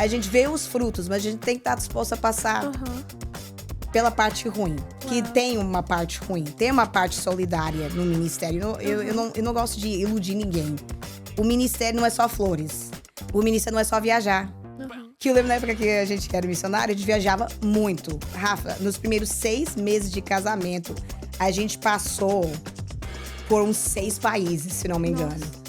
a gente vê os frutos, mas a gente tem que estar disposto a passar pela parte ruim. Que tem uma parte ruim, tem uma parte solidária no ministério. Eu não gosto de iludir ninguém. O ministério não é só flores. O ministério não é só viajar. Que eu lembro na época que a gente era missionário, a gente viajava muito. Rafa, nos primeiros 6 meses de casamento, a gente passou por uns 6 países, se não me engano.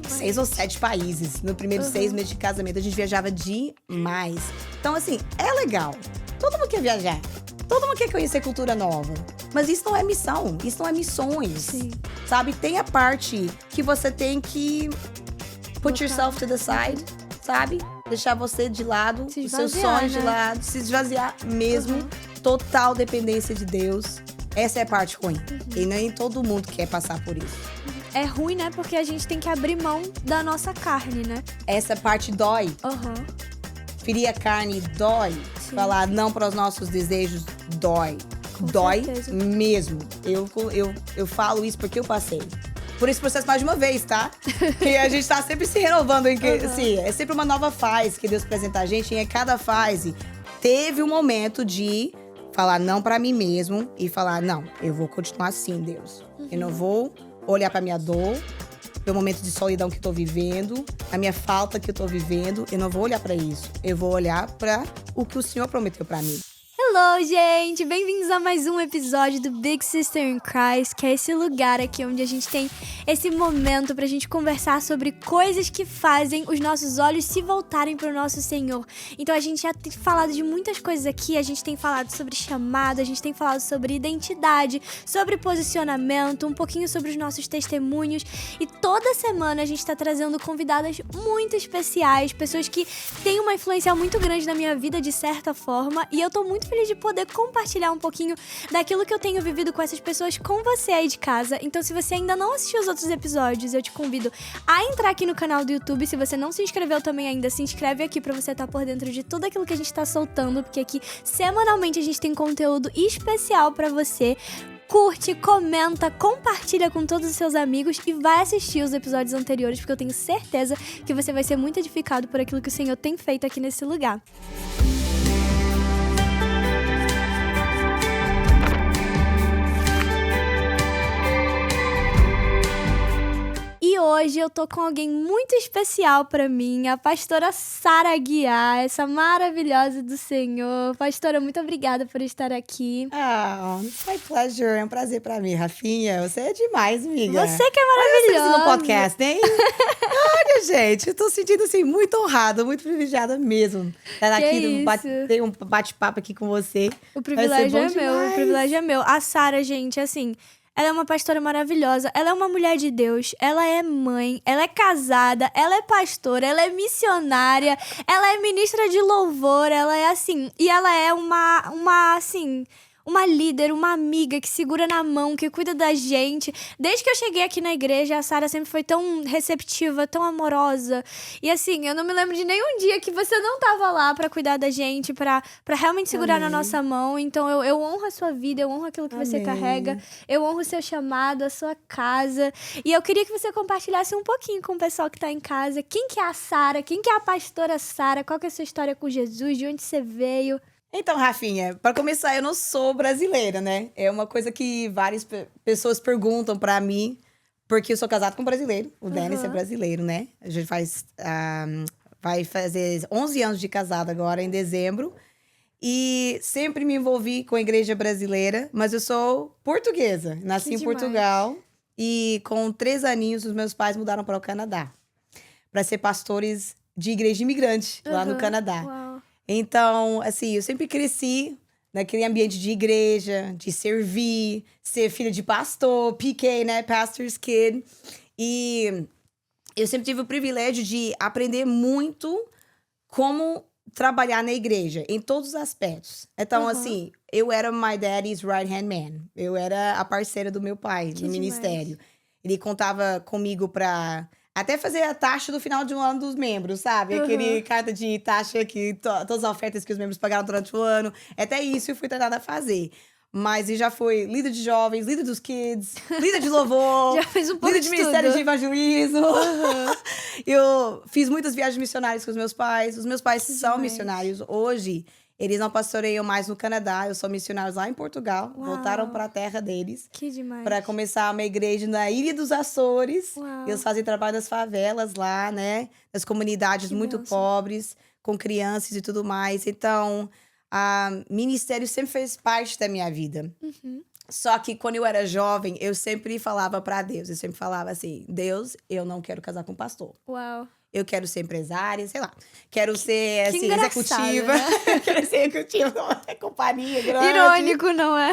6 ou 7 países. No primeiro 6 meses de casamento, a gente viajava demais. Então, assim, é legal. Todo mundo quer viajar. Todo mundo quer conhecer cultura nova. Mas isso não é missão. Isso não é missões. Sim. Sabe? Tem a parte que você tem que put yourself to the side, sabe? Deixar você de lado, os seus sonhos de lado, se esvaziar mesmo. Total dependência de Deus. Essa é a parte ruim. E nem todo mundo quer passar por isso. É ruim, né? Porque a gente tem que abrir mão da nossa carne, né? Essa parte dói. Ferir a carne dói. Sim. Falar não para os nossos desejos dói. Com dói certeza. mesmo. Eu falo isso porque eu passei. Por esse processo mais de uma vez, tá? Que a gente tá sempre se renovando. Assim, é sempre uma nova fase que Deus apresenta a gente. E em cada fase, teve um momento de falar não pra mim mesmo. E falar, não, eu vou continuar assim, Deus. Eu não vou olhar pra minha dor, meu momento de solidão que eu tô vivendo, a minha falta que eu tô vivendo. Eu não vou olhar pra isso. Eu vou olhar pra o que o Senhor prometeu pra mim. Hello, gente! Bem-vindos a mais um episódio do Big Sister in Christ, que é esse lugar aqui onde a gente tem esse momento pra gente conversar sobre coisas que fazem os nossos olhos se voltarem pro nosso Senhor. Então a gente já tem falado de muitas coisas aqui, a gente tem falado sobre chamado, a gente tem falado sobre identidade, sobre posicionamento, um pouquinho sobre os nossos testemunhos, e toda semana a gente tá trazendo convidadas muito especiais, pessoas que têm uma influência muito grande na minha vida de certa forma, e eu tô muito feliz de poder compartilhar um pouquinho daquilo que eu tenho vivido com essas pessoas com você aí de casa. Então, se você ainda não assistiu os outros episódios, eu te convido a entrar aqui no canal do YouTube. Se você não se inscreveu também ainda, se inscreve aqui pra você estar por dentro de tudo aquilo que a gente tá soltando, porque aqui, semanalmente, a gente tem conteúdo especial pra você. Curte, comenta, compartilha com todos os seus amigos e vai assistir os episódios anteriores, porque eu tenho certeza que você vai ser muito edificado por aquilo que o Senhor tem feito aqui nesse lugar. E hoje eu tô com alguém muito especial pra mim, a pastora Sara Aguiar, essa maravilhosa do Senhor. Pastora, muito obrigada por estar aqui. My pleasure. É um prazer pra mim, Rafinha. Você é demais, amiga. Você que é maravilhosa. Olha no podcast, hein? Olha, gente, eu tô sentindo assim, muito honrada, muito privilegiada mesmo. Estar aqui, ter um bate-papo aqui com você. O privilégio é meu, demais. o privilégio é meu. A Sara, gente, assim, ela é uma pastora maravilhosa, ela é uma mulher de Deus, ela é mãe, ela é casada, ela é pastora, ela é missionária, ela é ministra de louvor, ela é assim, e ela é uma líder, uma amiga que segura na mão, que cuida da gente. Desde que eu cheguei aqui na igreja, a Sara sempre foi tão receptiva, tão amorosa. E assim, eu não me lembro de nenhum dia que você não tava lá pra cuidar da gente, pra realmente segurar na nossa mão. Então eu honro a sua vida, eu honro aquilo que você carrega, eu honro o seu chamado, a sua casa. E eu queria que você compartilhasse um pouquinho com o pessoal que tá em casa. Quem que é a Sara? Quem que é a pastora Sara? Qual que é a sua história com Jesus? De onde você veio? Então, Rafinha, para começar, eu não sou brasileira, né? É uma coisa que várias pessoas perguntam para mim, porque eu sou casada com um brasileiro. O Denis é brasileiro, né? A gente vai fazer 11 anos de casada agora, em dezembro. E sempre me envolvi com a igreja brasileira, mas eu sou portuguesa. Nasci em Portugal e com 3 aninhos os meus pais mudaram para o Canadá para ser pastores de igreja imigrante lá no Canadá. Uau. Então, assim, eu sempre cresci naquele ambiente de igreja, de servir, ser filha de pastor, PK, né? Pastor's Kid. E eu sempre tive o privilégio de aprender muito como trabalhar na igreja, em todos os aspectos. Então, assim, eu era my daddy's right-hand man. Eu era a parceira do meu pai no ministério. Ele contava comigo pra até fazer a taxa do final de um ano dos membros, sabe? Aquele carta de taxa que todas as ofertas que os membros pagaram durante o ano. Até isso eu fui treinada a fazer. Mas eu já fui líder de jovens, líder dos kids, líder de louvor. Já fez um pouco líder de de ministério tudo. de evangelismo. Eu fiz muitas viagens missionárias com os meus pais. Os meus pais são demais. missionários. Hoje, eles não pastoreiam mais no Canadá. Eu sou missionários lá em Portugal. Uau. Voltaram para a terra deles. Que demais. Para começar uma igreja na Ilha dos Açores. Uau. Eles fazem trabalho nas favelas lá, né? Nas comunidades Que muito bênção. pobres, com crianças e tudo mais. Então, ministério sempre fez parte da minha vida. Só que quando eu era jovem, eu sempre falava para Deus. Eu sempre falava assim, Deus, eu não quero casar com pastor. Uau. Eu quero ser empresária, sei lá. Quero ser, Que assim, engraçado, executiva. né? Quero ser executiva numa companhia grande. Irônico, não é?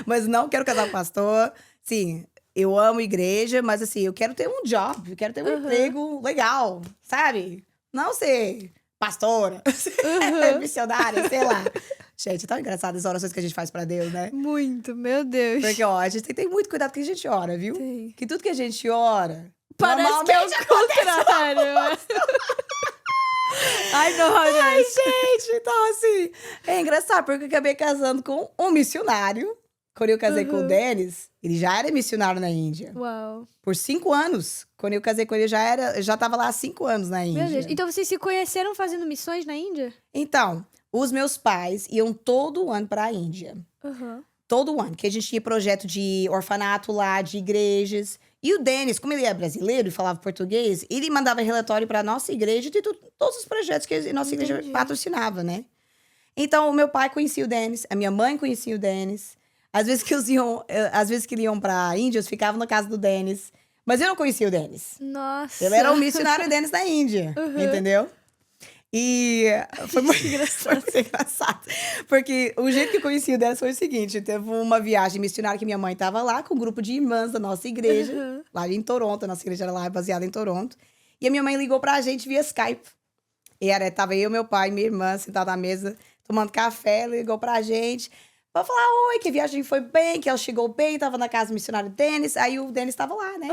Mas não quero casar com pastor. Sim, eu amo igreja, mas assim, eu quero ter um job. Eu quero ter um emprego legal, sabe? Não ser pastora, missionária, sei lá. Gente, é tão engraçado as orações que a gente faz pra Deus, né? Muito, meu Deus. Porque, ó, a gente tem que ter muito cuidado com o que a gente ora, viu? Tem. Que tudo que a gente ora... Parece que é o normalmente contrário. Ai, não, Ai, gente. gente, então assim, é engraçado, porque eu acabei casando com um missionário. Quando eu casei com o Denis, ele já era missionário na Índia. Uau. Por 5 anos. Quando eu casei com ele, eu já tava lá há 5 anos na Índia. Meu Deus. Então vocês se conheceram fazendo missões na Índia? Então, os meus pais iam todo ano pra Índia. Todo ano, que a gente tinha projeto de orfanato lá, de igrejas. E o Denis, como ele é brasileiro e falava português, ele mandava relatório pra nossa igreja de todos os projetos que a nossa igreja Entendi. patrocinava, né? Então, o meu pai conhecia o Denis, a minha mãe conhecia o Denis. Às vezes que eles iam pra Índia, eu ficava na casa do Denis. Mas eu não conhecia o Denis. Nossa. Ele era o missionário Denis na Índia, entendeu? E foi muito engraçado. Porque o jeito que eu conheci o Denis foi o seguinte: teve uma viagem missionária que minha mãe tava lá com um grupo de irmãs da nossa igreja, lá em Toronto. A nossa igreja era lá baseada em Toronto. E a minha mãe ligou pra gente via Skype. E tava eu, meu pai e minha irmã sentados na mesa, tomando café, ligou pra gente. Pra falar, oi, que a viagem foi bem, que ela chegou bem, tava na casa do missionário Denis. Aí o Denis tava lá, né?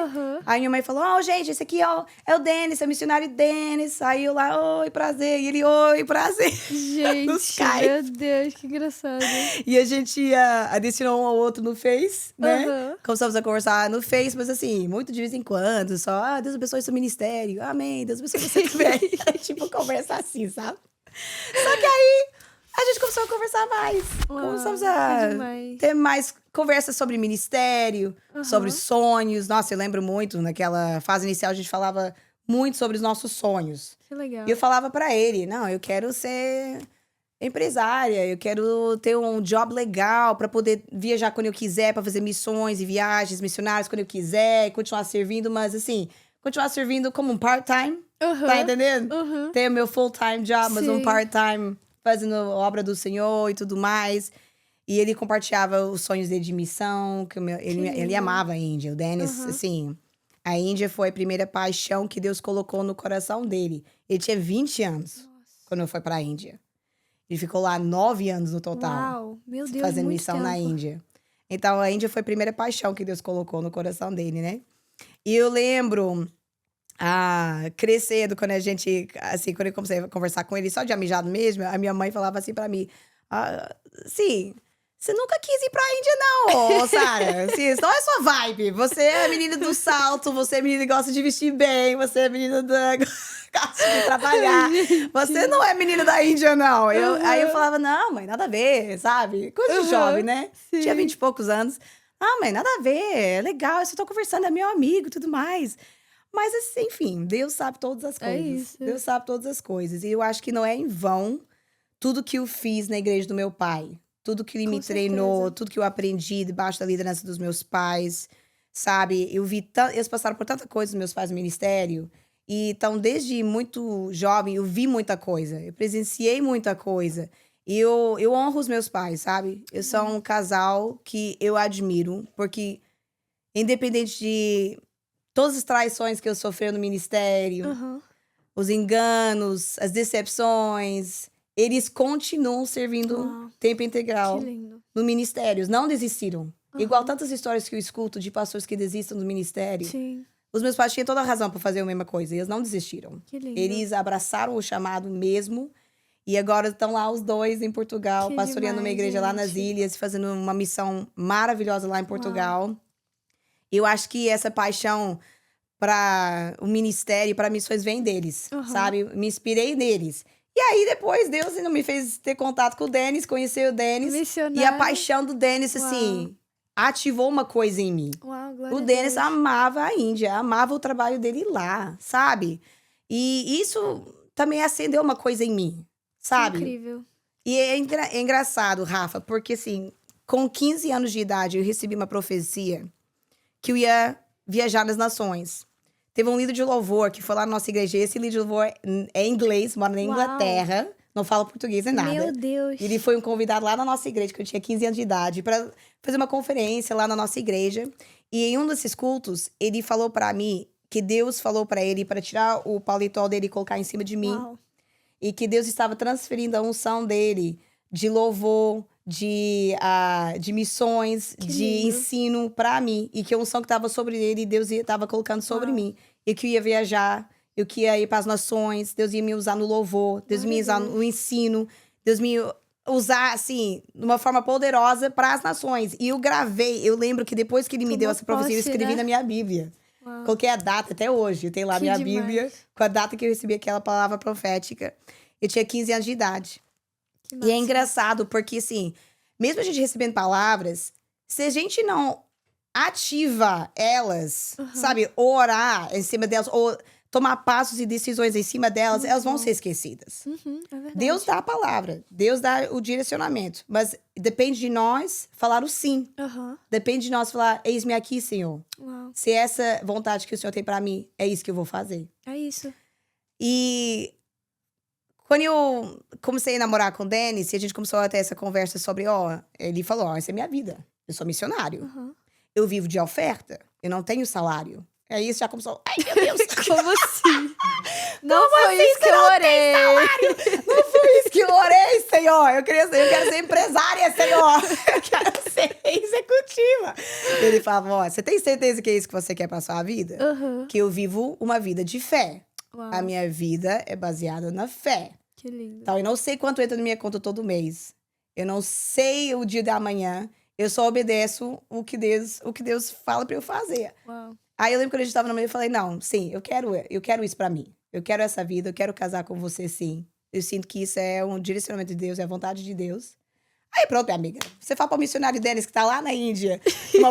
Aí minha mãe falou, gente, esse aqui é o Denis, é o missionário Denis. Aí eu lá, oi, prazer. E ele, oi, prazer. No Gente, Skype. meu Deus, que engraçado. E a gente adicionou um ao outro no Face, né? Começamos a conversar no Face, mas assim, muito de vez em quando. Só, Deus abençoe seu ministério. Amém, Deus abençoe você também. Tipo, conversa assim, sabe? Só que aí... a gente começou a conversar mais. Começamos a ter mais conversas sobre ministério, sobre sonhos. Nossa, eu lembro muito, naquela fase inicial, a gente falava muito sobre os nossos sonhos. Que legal. E eu falava pra ele, não, eu quero ser empresária, eu quero ter um job legal pra poder viajar quando eu quiser, pra fazer missões e viagens missionárias quando eu quiser, e continuar servindo, mas assim, continuar servindo como um part-time, tá entendendo? Ter o meu full-time job, mas um part-time fazendo obra do Senhor e tudo mais. E ele compartilhava os sonhos dele de missão, ele amava a Índia. O Dennis, assim, a Índia foi a primeira paixão que Deus colocou no coração dele. Ele tinha 20 anos quando foi pra Índia. Ele ficou lá 9 anos no total. Uau, meu Deus, fazendo muito missão tempo. na Índia. Então, a Índia foi a primeira paixão que Deus colocou no coração dele, né? E eu lembro... crescendo, quando a gente, assim, quando eu comecei a conversar com ele, só de amizade mesmo, a minha mãe falava assim pra mim, sim, você nunca quis ir pra Índia não, Sara, assim, isso não é sua vibe, você é a menina do salto, você é a menina que gosta de vestir bem, você é a menina gosta de trabalhar, você não é menina da Índia não. Aí eu falava, não, mãe, nada a ver, sabe, coisa de jovem, né, tinha 20 e poucos anos, mãe, nada a ver, é legal, eu só tô conversando, é meu amigo e tudo mais. Mas, assim, enfim, Deus sabe todas as coisas. isso. Deus sabe todas as coisas. E eu acho que não é em vão tudo que eu fiz na igreja do meu pai. Tudo que ele me treinou, tudo que eu aprendi debaixo da liderança dos meus pais, sabe? Eles passaram por tanta coisa, os meus pais no ministério. E então, desde muito jovem, eu vi muita coisa. Eu presenciei muita coisa. E eu honro os meus pais, sabe? Eu sou um casal que eu admiro. Porque, independente de... todas as traições que eu sofri no ministério, os enganos, as decepções, eles continuam servindo tempo integral no ministério. Não desistiram. Igual tantas histórias que eu escuto de pastores que desistem do ministério. Sim. Os meus pais tinham toda a razão para fazer a mesma coisa. E eles não desistiram. Que lindo. Eles abraçaram o chamado mesmo. E agora estão lá os dois em Portugal, Que pastoreando uma demais, igreja lá nas gente. ilhas, fazendo uma missão maravilhosa lá em Portugal. Eu acho que essa paixão para o ministério, para missões, vem deles, sabe? Me inspirei neles. E aí, depois, Deus ainda me fez ter contato com o Denis, conhecer o Denis. Missionário. E a paixão do Denis, assim, ativou uma coisa em mim. Uau, glória O a Denis Deus. amava a Índia, amava o trabalho dele lá, sabe? E isso também acendeu uma coisa em mim, sabe? Incrível. E é engraçado, Rafa, porque assim, com 15 anos de idade, eu recebi uma profecia que eu ia viajar nas nações. Teve um líder de louvor que foi lá na nossa igreja. Esse líder de louvor é inglês, mora na Inglaterra, não fala português nem nada. Meu Deus. Ele foi um convidado lá na nossa igreja, que eu tinha 15 anos de idade, para fazer uma conferência lá na nossa igreja. E em um desses cultos, ele falou pra mim que Deus falou pra ele para tirar o paletó dele e colocar em cima de mim. Uau. E que Deus estava transferindo a unção dele de louvor, de missões, Que de lindo. ensino pra mim. E que a unção que estava sobre ele, Deus estava colocando sobre Uau. mim. E que eu ia viajar, eu que ia ir para as nações, Deus ia me usar no louvor, Deus Glória me ia a usar Deus. no ensino, Deus me ia usar, assim, de uma forma poderosa para as nações. E eu gravei, eu lembro que depois que ele me Tomou deu essa profecia, eu posse, escrevi né? na minha Bíblia. Uau. Coloquei a data até hoje. Eu tenho lá Que minha demais. Bíblia, com a data que eu recebi aquela palavra profética. Eu tinha 15 anos de idade. Que E é massa. engraçado, porque assim, mesmo a gente recebendo palavras, se a gente não ativa elas, sabe? Ou orar em cima delas, ou tomar passos e decisões em cima delas, Muito elas vão bom. ser esquecidas. É verdade. Deus dá a palavra, Deus dá o direcionamento. Mas depende de nós falar o sim. Depende de nós falar, eis-me aqui, Senhor. Uau. Se essa vontade que o Senhor tem pra mim, é isso que eu vou fazer. É isso. E quando eu comecei a namorar com o Denis, e a gente começou a ter essa conversa sobre, ele falou, essa é minha vida. Eu sou missionário. Eu vivo de oferta. Eu não tenho salário. Aí isso já começou, ai meu Deus. Como assim? Não foi isso que eu orei. Não foi isso que eu orei, Senhor. Eu quero ser empresária, Senhor. Eu quero ser executiva. Ele falava, você tem certeza que é isso que você quer pra sua vida? Que eu vivo uma vida de fé. Uau. A minha vida é baseada na fé. Que lindo. Então, eu não sei quanto entra na minha conta todo mês. Eu não sei o dia da manhã. Eu só obedeço o que Deus fala pra eu fazer. Uau. Aí eu lembro quando a gente tava no meio, eu falei, não, sim, eu quero isso pra mim. Eu quero essa vida, eu quero casar com você, sim. Eu sinto que isso é um direcionamento de Deus, é a vontade de Deus. Aí pronto, minha amiga. Você fala pro missionário Denis, que tá lá na Índia,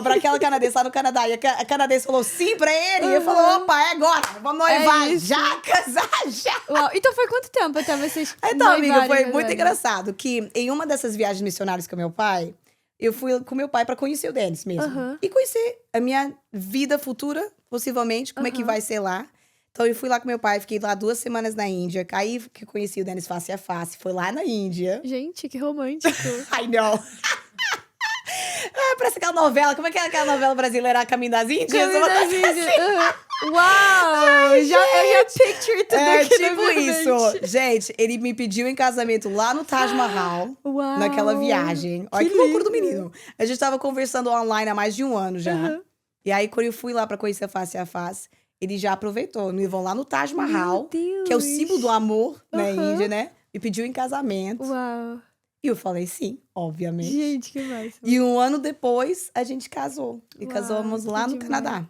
pra aquela canadense lá no Canadá, e a canadense falou sim pra ele, e ele falou, opa, é agora, vamos noivar, isso. já, casar, já. Uau. Então foi quanto tempo até vocês Então, amiga, noivarem foi agora? muito engraçado que em uma dessas viagens missionárias com meu pai, eu fui com meu pai pra conhecer o Denis mesmo. E conhecer a minha vida futura, possivelmente, como é que vai ser lá. Então, eu fui lá com meu pai, fiquei lá 2 semanas na Índia. Aí que conheci o Denis face a face, foi lá na Índia. Gente, que romântico. I know. Parece aquela novela, como é que é aquela novela brasileira, A Caminho das Índias? Caminho Uma das coisa Índias. assim. Uau! Eu já picture tudo É aqui na tipo minha isso. mente. Gente, ele me pediu em casamento lá no Taj Mahal. Uau! Naquela viagem. Olha que loucura do menino. A gente tava conversando online há mais de 1 ano já. E aí, quando eu fui lá pra conhecer face a face, ele já aproveitou. Me levou lá no Taj Mahal, Meu que é o Deus. símbolo do amor na Índia, né? Me pediu em casamento. Uau! E eu falei sim, obviamente. Gente, que massa. E 1 ano depois, a gente casou. E Uau, casamos lá que no demais. Canadá.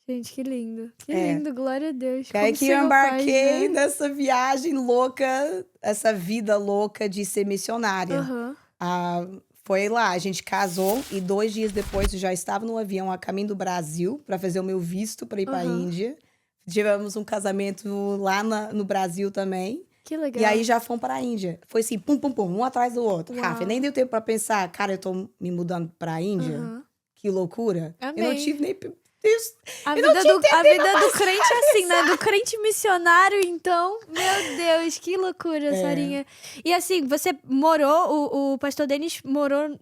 Gente, que lindo. Que É. lindo, glória a Deus. E aí Como que eu Senhor faz, embarquei né? nessa viagem louca, essa vida louca de ser missionária. Foi lá, a gente casou e 2 dias depois eu já estava no avião a caminho do Brasil para fazer o meu visto para ir para a Índia. Tivemos um casamento lá no Brasil também. Que legal. E aí já fomos para a Índia. Foi assim, pum, pum, pum, um atrás do outro. Uau. Rafa, nem deu tempo para pensar, cara, eu tô me mudando para a Índia. Que loucura. Eu não Amém. tive nem isso. A Eu não vida, tinha do, a tempo vida pra do crente é assim, né? Do crente missionário, então. Meu Deus, que loucura, Sarinha. E assim, você morou, o pastor Denis morou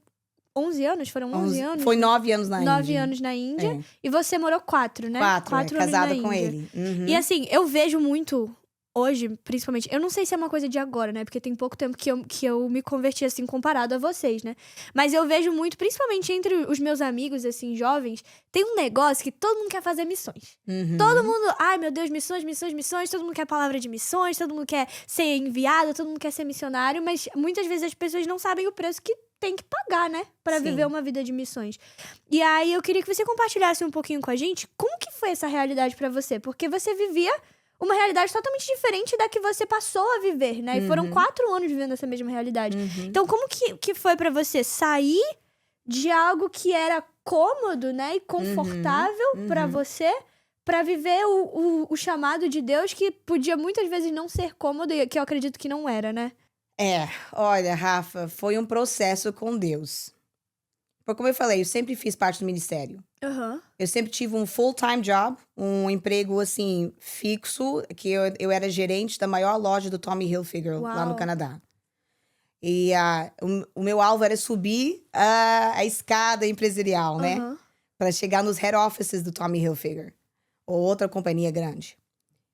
11 anos? Foram 11 anos? Foi 9 anos na Índia. 9 anos na Índia. É. E você morou 4, né? 4, anos casada na com Índia. ele. Uhum. E assim, eu vejo muito hoje, principalmente, eu não sei se é uma coisa de agora, né? Porque tem pouco tempo que eu me converti, assim, comparado a vocês, né? Mas eu vejo muito, principalmente entre os meus amigos, assim, jovens, tem um negócio que todo mundo quer fazer missões. Todo mundo, ai meu Deus, missões, missões, missões, todo mundo quer palavra de missões, todo mundo quer ser enviado, todo mundo quer ser missionário, mas muitas vezes as pessoas não sabem o preço que tem que pagar, né? Pra Sim. viver uma vida de missões. E aí eu queria que você compartilhasse um pouquinho com a gente como que foi essa realidade pra você, porque você vivia uma realidade totalmente diferente da que você passou a viver, né? E foram 4 anos vivendo essa mesma realidade. Então, como que foi pra você sair de algo que era cômodo, né? E confortável pra você, pra viver o chamado de Deus, que podia muitas vezes não ser cômodo, e que eu acredito que não era, né? Olha, Rafa, foi um processo com Deus. Porque, como eu falei, eu sempre fiz parte do ministério. Eu sempre tive um full-time job, um emprego, assim, fixo, que eu era gerente da maior loja do Tommy Hilfiger, lá no Uau. Canadá. E o meu alvo era subir a escada empresarial, né? Pra chegar nos head offices do Tommy Hilfiger, ou outra companhia grande.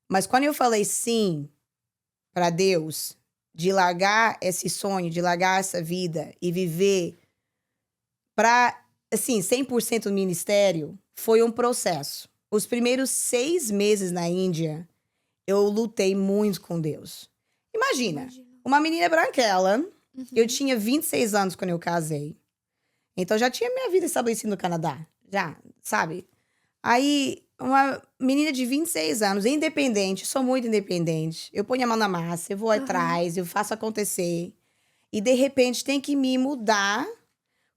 Mas quando eu falei sim pra Deus, de largar esse sonho, de largar essa vida e viver pra, assim, 100% no ministério, foi um processo. Os primeiros 6 meses na Índia, eu lutei muito com Deus. Imagina, uma menina branquela, eu tinha 26 anos quando eu casei. Então, já tinha minha vida estabelecida no Canadá, já, sabe? Aí, uma menina de 26 anos, independente, sou muito independente. Eu ponho a mão na massa, eu vou atrás, eu faço acontecer. E, de repente, tem que me mudar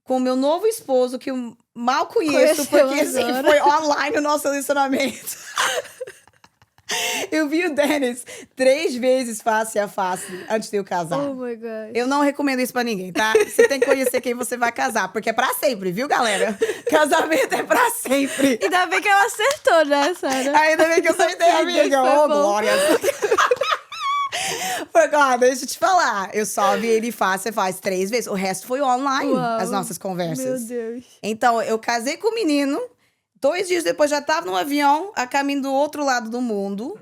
com o meu novo esposo, que eu mal conheço, porque assim, foi online o nosso relacionamento. Eu vi o Dennis 3 vezes face a face antes de eu casar. Oh my God. Eu não recomendo isso pra ninguém, tá? Você tem que conhecer quem você vai casar, porque é pra sempre, viu, galera? Casamento é pra sempre. Ainda bem que ela acertou, né, Sarah? Ainda bem que eu acertei, amiga. Ô, glória. Ó, deixa eu te falar. Eu só vi ele face a face 3 vezes. O resto foi online, as nossas conversas. Meu Deus. Então, eu casei com o menino. 2 dias depois, já tava no avião, a caminho do outro lado do mundo.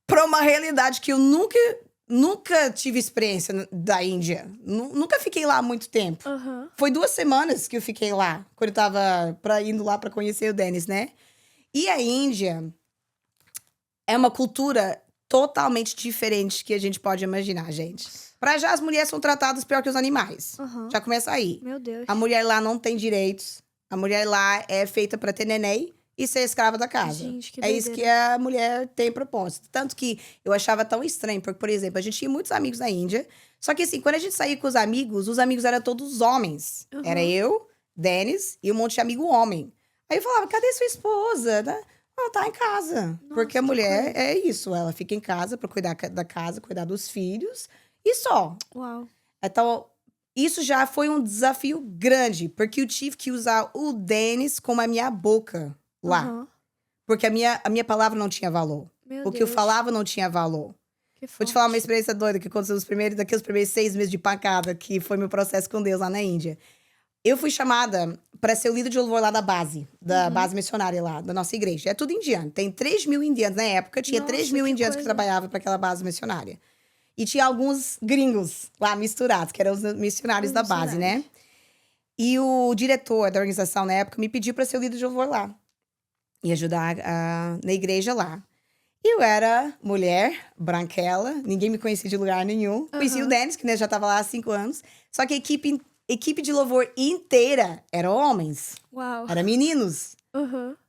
Pra uma realidade que eu nunca tive experiência da Índia. Nunca fiquei lá há muito tempo. Foi 2 semanas que eu fiquei lá. Quando eu tava indo lá pra conhecer o Dennis, né? E a Índia é uma cultura totalmente diferente que a gente pode imaginar, gente. Pra já, as mulheres são tratadas pior que os animais. Já começa aí. Meu Deus. A mulher lá não tem direitos. A mulher lá é feita pra ter neném e ser escrava da casa. Gente, que é isso que a mulher tem propósito. Tanto que eu achava tão estranho, porque, por exemplo, a gente tinha muitos amigos na Índia. Só que assim, quando a gente saía com os amigos eram todos homens. Era eu, Dennis e um monte de amigo homem. Aí eu falava, cadê sua esposa? Ela tá em casa. Nossa, porque a que mulher coisa. é isso. Ela fica em casa pra cuidar da casa, cuidar dos filhos. E só. Uau. Então, isso já foi um desafio grande. Porque eu tive que usar o Dennis como a minha boca lá. Porque a minha palavra não tinha valor. Meu O que eu Deus. falava não tinha valor. Que Vou te falar uma experiência doida que aconteceu daqueles primeiros 6 meses de pancada, que foi meu processo com Deus lá na Índia. Eu fui chamada para ser o líder de louvor lá da base missionária lá, da nossa igreja. É tudo indiano. Tem 3 mil indianos. Na época, tinha Nossa, 3 mil que indianos coisa. que trabalhavam para aquela base missionária. E tinha alguns gringos lá misturados, que eram os missionários da base, né? E o diretor da organização na época me pediu para ser o líder de louvor lá. E ajudar na igreja lá. E eu era mulher, branquela, ninguém me conhecia de lugar nenhum. Conheci o Dennis, que já estava lá há 5 anos. Só que a equipe de louvor inteira eram homens. Uau. Eram meninos.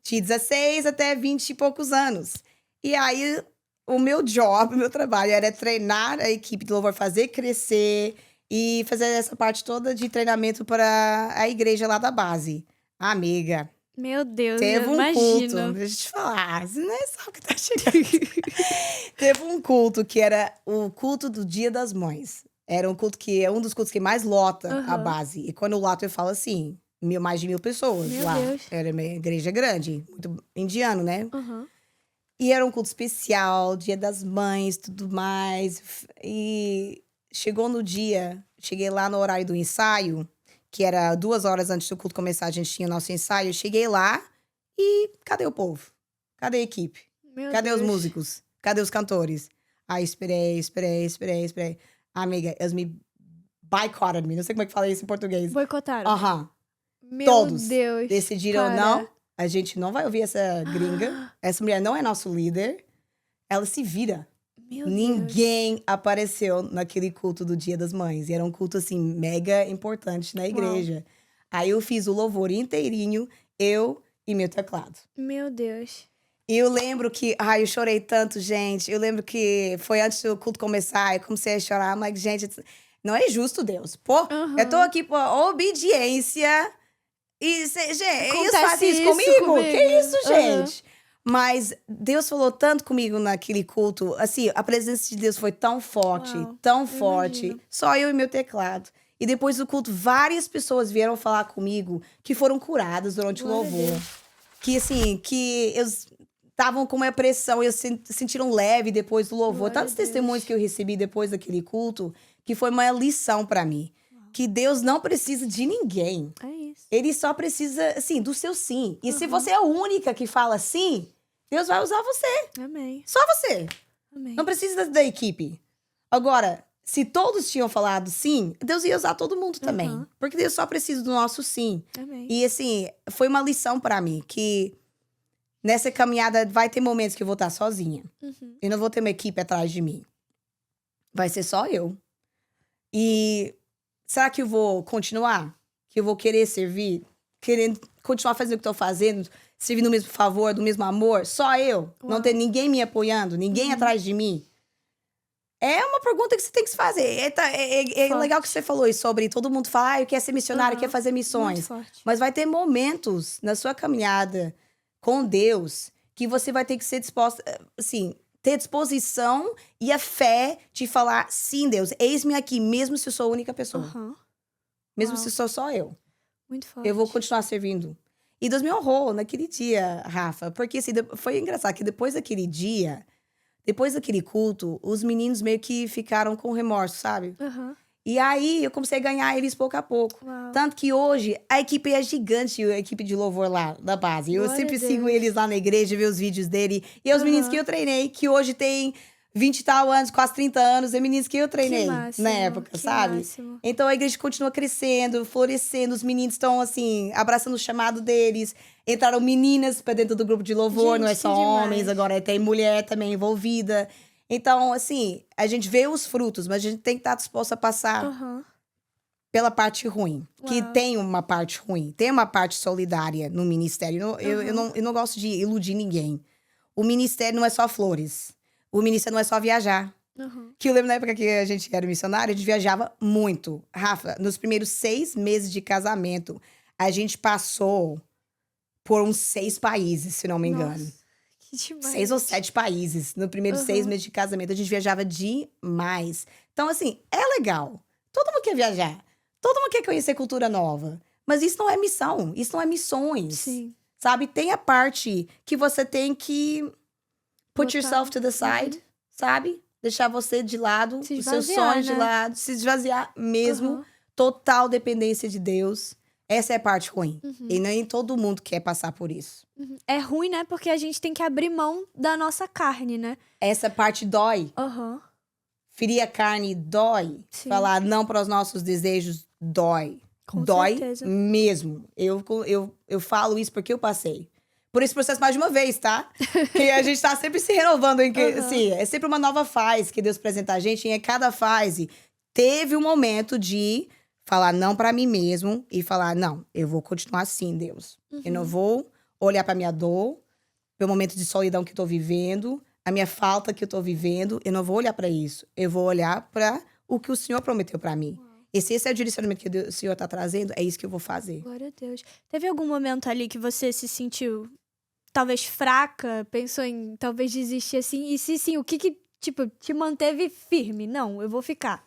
De 16 até 20 e poucos anos. E aí, o meu trabalho era treinar a equipe de louvor, fazer crescer e fazer essa parte toda de treinamento para a igreja lá da base. Amiga, Meu Deus, teve eu um culto, imagino. deixa eu te falar, você não é só o que tá chegando. Teve um culto que era o culto do Dia das Mães. Era um culto que é um dos cultos que mais lota a base. E quando eu loto, eu falo assim, mais de 1.000 pessoas Meu lá. Deus. Era uma igreja grande, muito indiano, né? E era um culto especial, Dia das Mães, tudo mais. E chegou no dia, cheguei lá no horário do ensaio, que era 2 horas antes do culto começar, a gente tinha o nosso ensaio. Eu cheguei lá e cadê o povo? Cadê a equipe? Meu Cadê Deus. os músicos? Cadê os cantores? Aí esperei. Amiga, eles me boycotted me. Não sei como é que fala isso em português. Boicotaram. Aham. Meu Todos Deus. decidiram, cara. não, a gente não vai ouvir essa gringa. Essa mulher não é nosso líder. Ela se vira. Meu Deus. Ninguém apareceu naquele culto do Dia das Mães. E era um culto, assim, mega importante na igreja. Aí eu fiz o louvor inteirinho, eu e meu teclado. Meu Deus. E eu lembro que... Ai, eu chorei tanto, gente. Eu lembro que foi antes do culto começar. Eu comecei a chorar. I'm like, gente, não é justo, Deus. Pô, eu tô aqui por obediência. E, gente, eles fazem isso comigo? Que isso, gente? Mas Deus falou tanto comigo naquele culto. Assim, a presença de Deus foi tão forte, tão forte. Imagino. Só eu e meu teclado. E depois do culto, várias pessoas vieram falar comigo que foram curadas durante o Glória a louvor. Deus. Que, assim, que eles estavam com uma pressão e eles sentiram leve depois do louvor. Glória a Tantos testemunhos Deus. que eu recebi depois daquele culto, que foi uma lição pra mim. Que Deus não precisa de ninguém. É isso. Ele só precisa, assim, do seu sim. E se você é a única que fala sim, Deus vai usar você. Amém. Só você. Amém. Não precisa da equipe. Agora, se todos tinham falado sim, Deus ia usar todo mundo também. Porque Deus só precisa do nosso sim. Amém. E, assim, foi uma lição pra mim. Que nessa caminhada vai ter momentos que eu vou estar sozinha. Eu não vou ter uma equipe atrás de mim. Vai ser só eu. E será que eu vou continuar? Que eu vou querer servir? Querendo continuar fazendo o que estou fazendo? Servir no mesmo favor, do mesmo amor? Só eu? Não ter ninguém me apoiando? Ninguém atrás de mim? É uma pergunta que você tem que se fazer. É legal que você falou isso sobre todo mundo falar, ah, eu quero ser missionário, eu quero fazer Muito missões. forte. Mas vai ter momentos na sua caminhada com Deus que você vai ter que ser disposta, assim, ter disposição e a fé de falar, sim, Deus, eis-me aqui, mesmo se eu sou a única pessoa. Mesmo se sou só eu. Muito forte. Eu vou continuar servindo. E Deus me honrou naquele dia, Rafa. Porque assim, foi engraçado que depois daquele dia, depois daquele culto, os meninos meio que ficaram com remorso, sabe? E aí eu comecei a ganhar eles pouco a pouco. Tanto que hoje a equipe é gigante, a equipe de louvor lá da base. Eu Glória sempre a sigo Deus. eles lá na igreja, ver os vídeos dele. E é os meninos que eu treinei, que hoje tem 20 e tal anos, quase 30 anos, é meninos que eu treinei máximo, na época, que sabe? máximo. Então a igreja continua crescendo, florescendo, os meninos estão assim, abraçando o chamado deles. Entraram meninas pra dentro do grupo de louvor, Gente, não é que só demais. homens, agora tem mulher também envolvida. Então, assim, a gente vê os frutos, mas a gente tem que estar disposto a passar pela parte ruim. Que tem uma parte ruim, tem uma parte solidária no ministério. Eu não gosto de iludir ninguém. O ministério não é só flores. O ministério não é só viajar. Que eu lembro na época que a gente era missionário, a gente viajava muito. Rafa, nos primeiros 6 meses de casamento, a gente passou por uns 6 países, se não me engano. Nossa, que demais. 6 ou 7 países. No primeiro 6 meses de casamento, a gente viajava demais. Então, assim, é legal. Todo mundo quer viajar. Todo mundo quer conhecer cultura nova. Mas isso não é missão. Isso não é missões. Sim. Sabe? Tem a parte que você tem que put Botar. yourself to the side, sabe? Deixar você de lado, Se os seus esvaziar, sonhos de né? lado, se esvaziar mesmo. Total dependência de Deus. Essa é a parte ruim. E nem todo mundo quer passar por isso. É ruim, né? Porque a gente tem que abrir mão da nossa carne, né? Essa parte dói. Ferir a carne dói. Sim. Falar não para os nossos desejos dói. Com dói certeza. mesmo. Eu falo isso porque eu passei. Por esse processo mais de uma vez, tá? Que a gente tá sempre se renovando. Assim, é sempre uma nova fase que Deus apresenta a gente. E em cada fase, teve um momento de falar não pra mim mesmo. E falar, não, eu vou continuar assim, Deus. Eu não vou olhar pra minha dor, meu momento de solidão que eu tô vivendo, a minha falta que eu tô vivendo. Eu não vou olhar pra isso. Eu vou olhar pra o que o Senhor prometeu pra mim. E se esse é o direcionamento que o Senhor tá trazendo, é isso que eu vou fazer. Glória a Deus. Teve algum momento ali que você se sentiu talvez fraca? Pensou em talvez desistir assim? E se sim, o que tipo, te manteve firme? Não, eu vou ficar.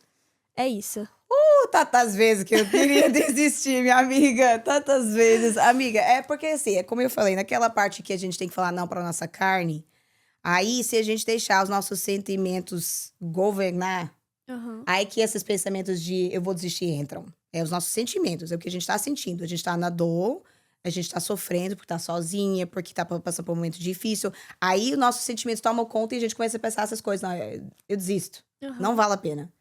É isso. Tantas vezes que eu queria desistir, minha amiga. Tantas vezes. Amiga, é porque assim, é como eu falei, naquela parte que a gente tem que falar não pra nossa carne, aí se a gente deixar os nossos sentimentos governar, aí que esses pensamentos de eu vou desistir entram. É os nossos sentimentos, é o que a gente tá sentindo. A gente tá na dor, a gente tá sofrendo porque tá sozinha, porque tá passando por um momento difícil. Aí, os nossos sentimentos tomam conta e a gente começa a pensar essas coisas. Não, eu desisto. Não vale a pena.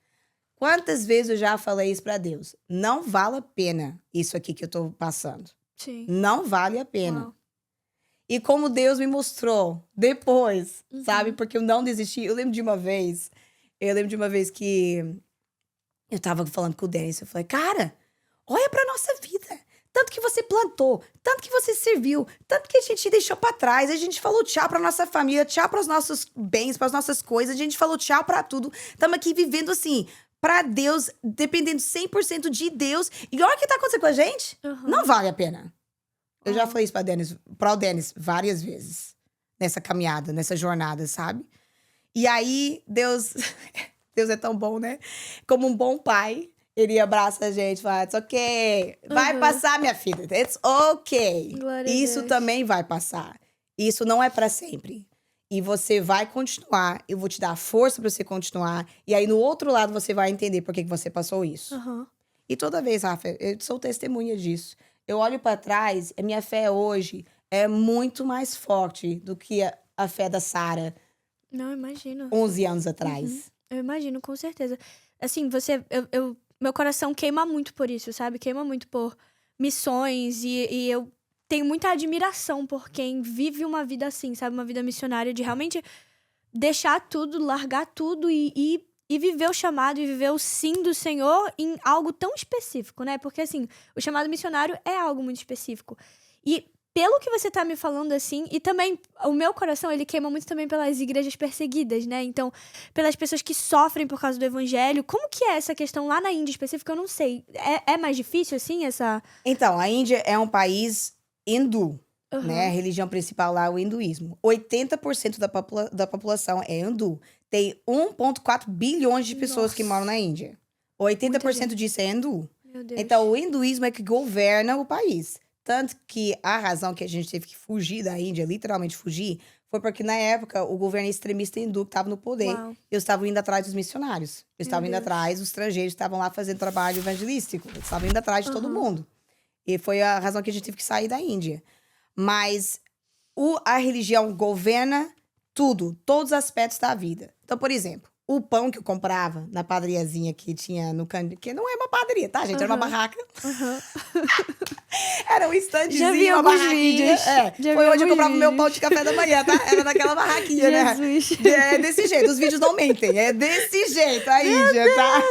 Quantas vezes eu já falei isso pra Deus? Não vale a pena isso aqui que eu tô passando. Sim. Não vale a pena. Uau. E como Deus me mostrou depois, sabe? Porque eu não desisti. Eu lembro de uma vez que eu tava falando com o Dennis. Eu falei, cara, olha pra nossa vida. Tanto que você plantou, tanto que você serviu, tanto que a gente deixou pra trás. A gente falou tchau pra nossa família, tchau pros nossos bens, pras nossas coisas. A gente falou tchau pra tudo. Estamos aqui vivendo assim, pra Deus, dependendo 100% de Deus. E olha o que tá acontecendo com a gente. Não vale a pena. Eu já falei isso pro Dennis várias vezes. Nessa caminhada, nessa jornada, sabe? E aí, Deus é tão bom, né? Como um bom pai, ele abraça a gente e fala, it's ok. Vai passar, minha filha. It's ok. Glória a Isso Deus. também vai passar. Isso não é pra sempre. E você vai continuar. Eu vou te dar força pra você continuar. E aí, no outro lado, você vai entender por que você passou isso. E toda vez, Rafa, eu sou testemunha disso. Eu olho pra trás, a minha fé hoje é muito mais forte do que a fé da Sara Não, imagino. 11 anos atrás. Eu imagino, com certeza. Assim, meu coração queima muito por isso, sabe? Queima muito por missões e eu tenho muita admiração por quem vive uma vida assim, sabe? Uma vida missionária de realmente deixar tudo, largar tudo e viver o chamado e viver o sim do Senhor em algo tão específico, né? Porque, assim, o chamado missionário é algo muito específico. E pelo que você tá me falando, assim, e também o meu coração, ele queima muito também pelas igrejas perseguidas, né? Então, pelas pessoas que sofrem por causa do evangelho. Como que é essa questão lá na Índia específica? Eu não sei. É mais difícil, assim, essa... Então, a Índia é um país hindu, né? A religião principal lá é o hinduísmo. 80% da população é hindu. Tem 1,4 bilhões de pessoas que moram na Índia. 80% disso é hindu. Meu Deus. Então, o hinduísmo é que governa o país. Tanto que a razão que a gente teve que fugir da Índia, literalmente fugir, foi porque na época o governo extremista hindu que estava no poder, Uau. eles estavam indo atrás dos missionários. Eles estavam indo Deus. atrás dos estrangeiros que estavam lá fazendo trabalho evangelístico. Eles estavam indo atrás de todo mundo. E foi a razão que a gente teve que sair da Índia. Mas a religião governa tudo, todos os aspectos da vida. Então, por exemplo, o pão que eu comprava na padariazinha que tinha no canto, que não é uma padaria, tá, gente? Era uma barraca. Era um standzinho, Já vi uma alguns barraquinha. vídeos. É, foi onde eu comprava o meu pão de café da manhã, tá? Era naquela barraquinha, né? Jesus. É desse jeito, os vídeos não mentem. É desse jeito a Índia, tá?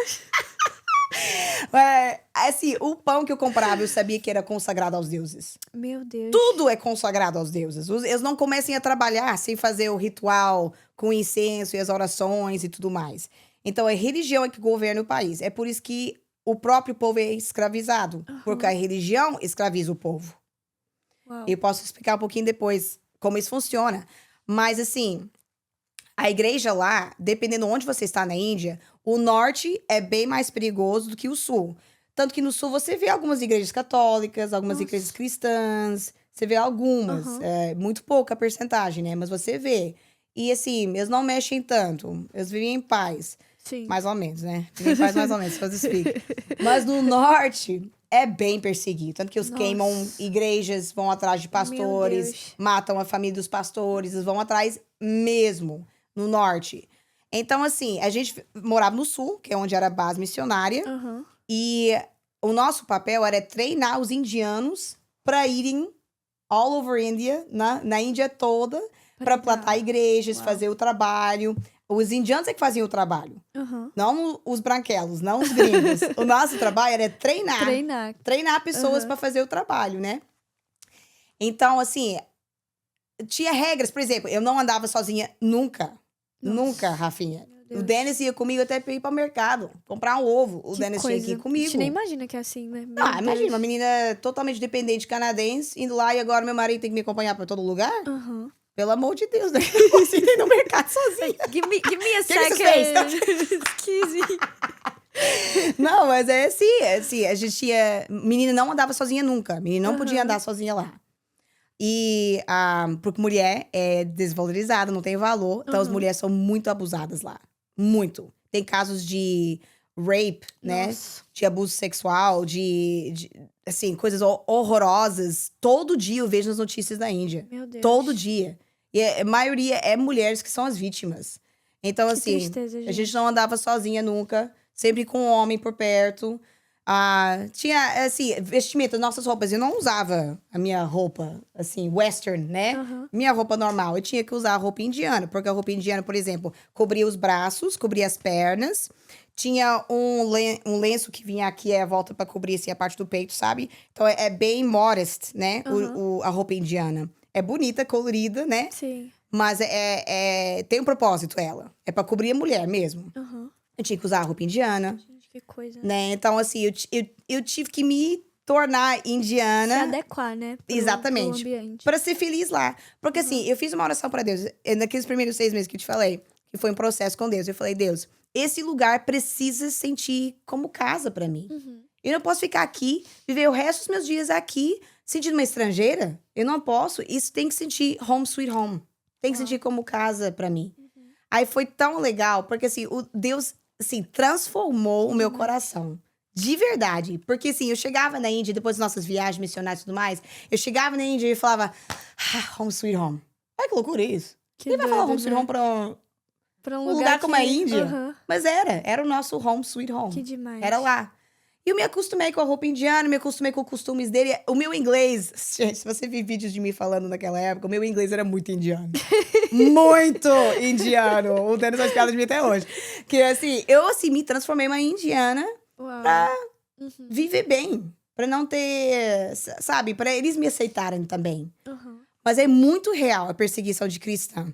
Assim, o pão que eu comprava, eu sabia que era consagrado aos deuses. Meu Deus. Tudo é consagrado aos deuses. Eles não comecem a trabalhar sem fazer o ritual com incenso e as orações e tudo mais. Então, a religião é que governa o país. É por isso que o próprio povo é escravizado. Porque a religião escraviza o povo. Uau. Eu posso explicar um pouquinho depois como isso funciona. Mas, assim, a igreja lá, dependendo onde você está na Índia, o norte é bem mais perigoso do que o sul. Tanto que no sul você vê algumas igrejas católicas, algumas igrejas cristãs. Você vê algumas. É muito pouca a percentagem, né? Mas você vê. E assim, eles não mexem tanto. Eles vivem em paz. Sim. Mais ou menos, né? Vivem em paz mais ou menos, se você explica. Mas no norte é bem perseguido. Tanto que eles queimam igrejas, vão atrás de Meu pastores, Deus. matam a família dos pastores. Eles vão atrás mesmo, no norte. Então, assim, a gente morava no sul, que é onde era a base missionária. E o nosso papel era treinar os indianos para irem all over India, na Índia toda, para plantar igrejas, fazer o trabalho. Os indianos é que faziam o trabalho. Não os branquelos, não os gringos. O nosso trabalho era treinar pessoas para fazer o trabalho, né? Então, assim, tinha regras. Por exemplo, eu não andava sozinha nunca. Nunca, Rafinha. O Dennis ia comigo até pra ir pro mercado, comprar um ovo. O Dennis tinha que ir comigo. A gente nem imagina que é assim, né? Meu Imagina, Deus. uma menina totalmente dependente canadense, indo lá e agora meu marido tem que me acompanhar pra todo lugar? Pelo amor de Deus, né? Eu consigo ir no mercado sozinha. Give me a Que você fez? second. Excuse me. Não, mas é assim, a gente tinha... Menina não andava sozinha nunca. Menina não podia andar sozinha lá. E, porque mulher é desvalorizada, não tem valor. Então, as mulheres são muito abusadas lá. Muito. Tem casos de rape, né? Nossa. De abuso sexual, de assim, coisas horrorosas. Todo dia eu vejo nas notícias da Índia. Meu Deus. Todo dia. E a maioria é mulheres que são as vítimas. Então, Que assim, tristeza, a gente gente. não andava sozinha nunca. Sempre com um homem por perto. Tinha, assim, vestimenta, nossas roupas. Eu não usava a minha roupa, assim, western, né? Aham. Minha roupa normal. Eu tinha que usar a roupa indiana. Porque a roupa indiana, por exemplo, cobria os braços, cobria as pernas. Tinha um lenço que vinha aqui a volta pra cobrir, assim, a parte do peito, sabe? Então, é bem modest, né? Aham. A roupa indiana. É bonita, colorida, né? Sim. Mas tem um propósito, ela. É pra cobrir a mulher mesmo. Aham. Eu tinha que usar a roupa indiana, Gente, que coisa. né? Então, assim, eu tive que me tornar Se indiana. adequar, né? Exatamente. Pro ambiente. Pra ser feliz lá. Porque, assim, eu fiz uma oração pra Deus. Naqueles primeiros 6 meses que eu te falei, que foi um processo com Deus. Eu falei, Deus, esse lugar precisa sentir como casa pra mim. Uhum. Eu não posso ficar aqui, viver o resto dos meus dias aqui, sentindo uma estrangeira. Eu não posso. Isso tem que sentir home sweet home. Tem que sentir como casa pra mim. Aí foi tão legal, porque assim, Deus, assim, transformou o meu coração. De verdade. Porque assim, eu chegava na Índia, depois das nossas viagens missionárias e tudo mais, eu chegava na Índia e falava, home sweet home. Olha que loucura isso. Que Quem vai falar doido, home sweet né? home pra Pra um lugar como a Índia? Aham. Mas era o nosso home sweet home. Que demais. Era lá. E eu me acostumei com a roupa indiana, me acostumei com os costumes dele. O meu inglês, gente, se você viu vídeos de mim falando naquela época, o meu inglês era muito indiano. Muito indiano. O Dennis faz piada de mim até hoje. Que assim, eu assim, me transformei uma indiana Uau. pra Uhum. viver bem. Pra não ter, sabe, pra eles me aceitarem também. Uhum. Mas é muito real a perseguição de cristã.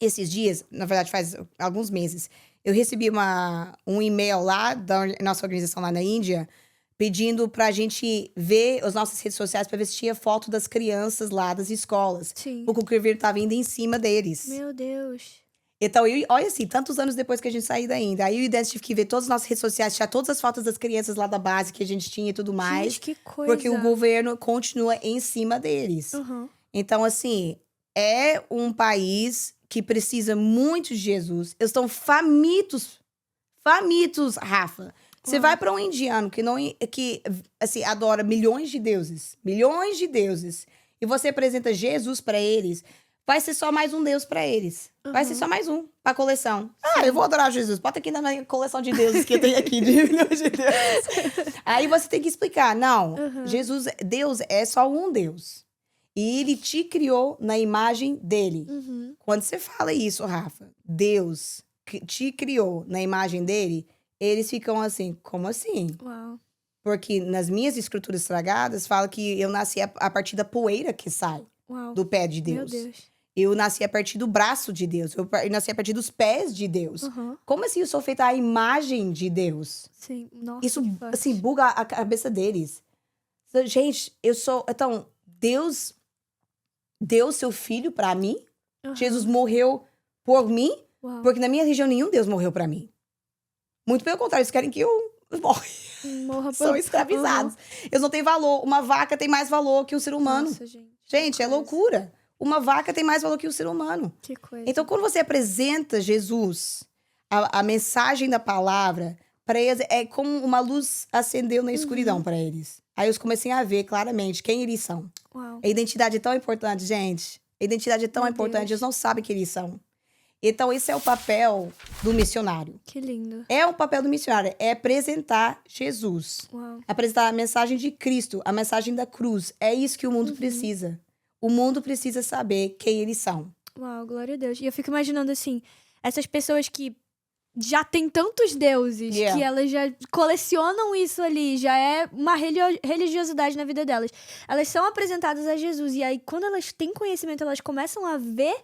Esses dias, na verdade faz alguns meses, eu recebi um e-mail lá da nossa organização lá na Índia, pedindo pra gente ver as nossas redes sociais pra ver se tinha foto das crianças lá das escolas. Sim. Porque o Cruzeiro tava indo em cima deles. Meu Deus. Então, olha assim, tantos anos depois que a gente saiu da Índia. Aí eu e o Dance tive que ver todas as nossas redes sociais, tinha todas as fotos das crianças lá da base que a gente tinha e tudo mais. Gente, que coisa. Porque o governo continua em cima deles. Uhum. Então, assim, é um país que precisa muito de Jesus. Eles estão famintos, Rafa. Você vai para um indiano que assim, adora milhões de deuses, e você apresenta Jesus para eles, vai ser só mais um Deus para eles. Vai ser só mais um pra coleção. Eu vou adorar Jesus. Bota aqui na minha coleção de deuses que eu tenho aqui, de milhões de deuses. Aí você tem que explicar. Não, Deus é só um Deus. E ele te criou na imagem dele. Uhum. Quando você fala isso, Rafa, Deus te criou na imagem dele, eles ficam assim, como assim? Uau. Porque nas minhas escrituras estragadas, fala que eu nasci a partir da poeira que sai Uau. do pé de Deus. Meu Deus. Eu nasci a partir do braço de Deus. Eu nasci a partir dos pés de Deus. Uhum. Como assim eu sou feita à imagem de Deus? Sim. Nossa, Isso, que forte. assim, buga a cabeça deles. Gente, eu sou... Então, Deus deu seu filho pra mim. Uhum. Jesus morreu por mim. Uau. Porque na minha religião, nenhum Deus morreu pra mim. Muito pelo contrário, eles querem que eu morra. Morra por... São escravizados. Eles não têm valor. Uma vaca tem mais valor que o ser humano. Nossa, gente. Gente, é coisa. loucura. Uma vaca tem mais valor que o ser humano. Que coisa. Então, quando você apresenta Jesus, a mensagem da palavra, para eles é como uma luz acendeu na escuridão para eles. Aí eu comecei a ver claramente quem eles são. Uau. A identidade é tão importante, gente. A identidade é tão Meu importante, Deus. eles não sabem quem eles são. Então, esse é o papel do missionário. Que lindo. É o papel do missionário, é apresentar Jesus. Uau. Apresentar a mensagem de Cristo, a mensagem da cruz. É isso que o mundo precisa. O mundo precisa saber quem eles são. Uau, glória a Deus. E eu fico imaginando, assim, essas pessoas que já têm tantos deuses, Yeah. que elas já colecionam isso ali, já é uma religiosidade na vida delas. Elas são apresentadas a Jesus, e aí quando elas têm conhecimento, elas começam a ver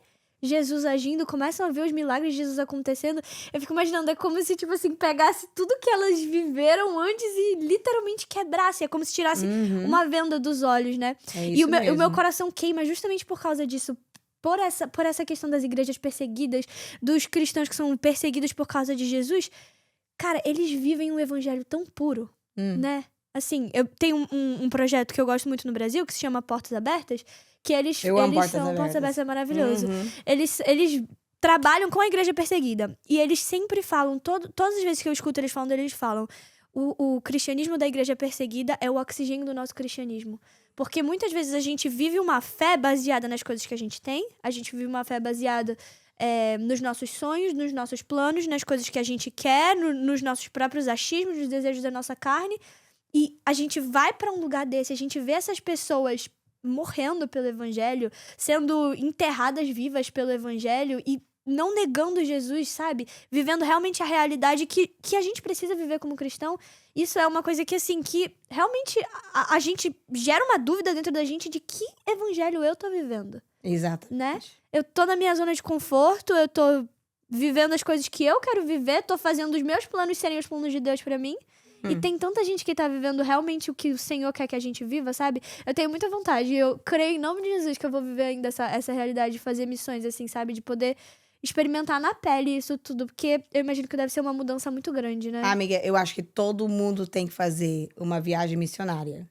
Jesus agindo, começam a ver os milagres de Jesus acontecendo. Eu fico imaginando, é como se, tipo assim, pegasse tudo que elas viveram antes e literalmente quebrasse. É como se tirasse uma venda dos olhos, né? É E isso o meu mesmo. coração queima justamente por causa disso. Por essa questão das igrejas perseguidas, dos cristãos que são perseguidos por causa de Jesus. Cara, eles vivem um evangelho tão puro, né? Assim, eu tenho um projeto que eu gosto muito no Brasil, que se chama Portas Abertas, que eles Eu amo Portas são... Abertas. Portas Abertas é maravilhoso. Uhum. Eles trabalham com a igreja perseguida. E eles sempre falam, todas as vezes que eu escuto eles falando, o cristianismo da igreja perseguida é o oxigênio do nosso cristianismo. Porque muitas vezes a gente vive uma fé baseada nas coisas que a gente tem, a gente vive uma fé baseada nos nossos sonhos, nos nossos planos, nas coisas que a gente quer, nos nossos próprios achismos, nos desejos da nossa carne. E a gente vai para um lugar desse, a gente vê essas pessoas morrendo pelo evangelho, sendo enterradas vivas pelo evangelho e não negando Jesus, sabe? Vivendo realmente a realidade que a gente precisa viver como cristão. Isso é uma coisa que, assim, que realmente a gente gera uma dúvida dentro da gente de que evangelho eu tô vivendo. Exato. Né? Eu tô na minha zona de conforto, eu tô vivendo as coisas que eu quero viver, tô fazendo os meus planos serem os planos de Deus pra mim. E tem tanta gente que tá vivendo realmente o que o Senhor quer que a gente viva, sabe? Eu tenho muita vontade, eu creio em nome de Jesus que eu vou viver ainda essa realidade de fazer missões, assim, sabe? De poder experimentar na pele isso tudo, porque eu imagino que deve ser uma mudança muito grande, né? Amiga, eu acho que todo mundo tem que fazer uma viagem missionária.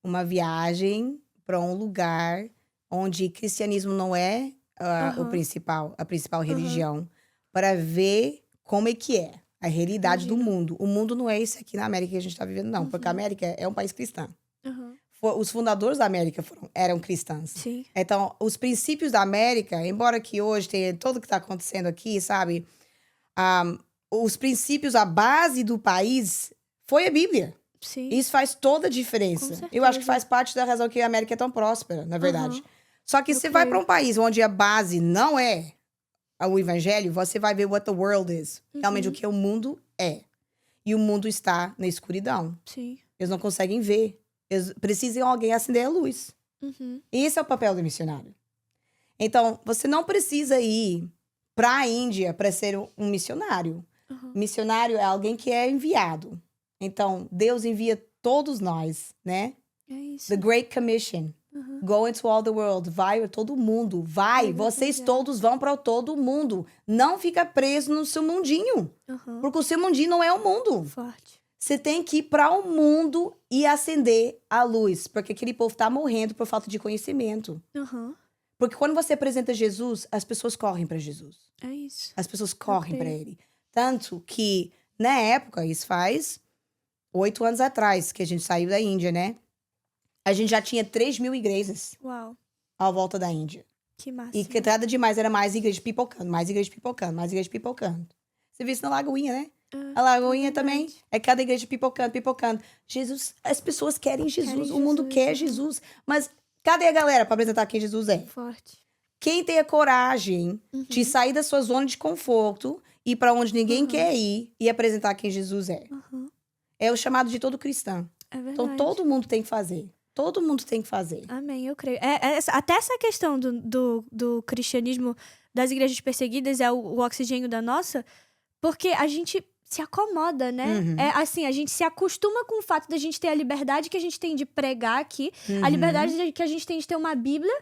Uma viagem para um lugar onde cristianismo não é a principal religião, para ver como é que é a realidade do mundo. O mundo não é esse aqui na América que a gente está vivendo, não. Porque a América é um país cristão. Os fundadores da América eram cristãos. Sim. Então, os princípios da América, embora que hoje tenha tudo o que está acontecendo aqui, sabe? Os princípios, a base do país foi a Bíblia. Sim. Isso faz toda a diferença. Eu acho que faz parte da razão que a América é tão próspera, na verdade. Só que você vai para um país onde a base não é o evangelho, você vai ver what the world is. Realmente o que o mundo é. E o mundo está na escuridão. Sim. Eles não conseguem ver. Eles precisam de alguém acender a luz. Esse é o papel do missionário. Então, você não precisa ir para a Índia para ser um missionário. Missionário é alguém que é enviado. Então, Deus envia todos nós, né? É isso. The Great Commission. Go into all the world. Vai para todo mundo. Vai. Vocês todos vão para todo mundo. Não fica preso no seu mundinho. Porque o seu mundinho não é o mundo. Forte. Você tem que ir para o mundo e acender a luz. Porque aquele povo tá morrendo por falta de conhecimento. Porque quando você apresenta Jesus, as pessoas correm para Jesus. É isso. As pessoas correm para ele. Tanto que, na época, isso faz 8 anos atrás, que a gente saiu da Índia, né? A gente já tinha 3.000 igrejas. Uau. À volta da Índia. Que massa. E que nada demais, era mais igreja pipocando, mais igreja pipocando, mais igreja pipocando. Você viu isso na Lagoinha, né? A Lagoinha também. É cada igreja pipocando, pipocando. Jesus, as pessoas querem Jesus. O mundo quer Jesus. Mas cadê a galera para apresentar quem Jesus é? Forte. Quem tem a coragem de sair da sua zona de conforto, ir para onde ninguém quer ir e apresentar quem Jesus é? É o chamado de todo cristão. É verdade. Então todo mundo tem que fazer. Todo mundo tem que fazer. Amém, eu creio. Até essa questão do cristianismo das igrejas perseguidas é o oxigênio da nossa, porque a gente se acomoda, né? É assim, a gente se acostuma com o fato da gente ter a liberdade que a gente tem de pregar aqui, a liberdade que a gente tem de ter uma Bíblia,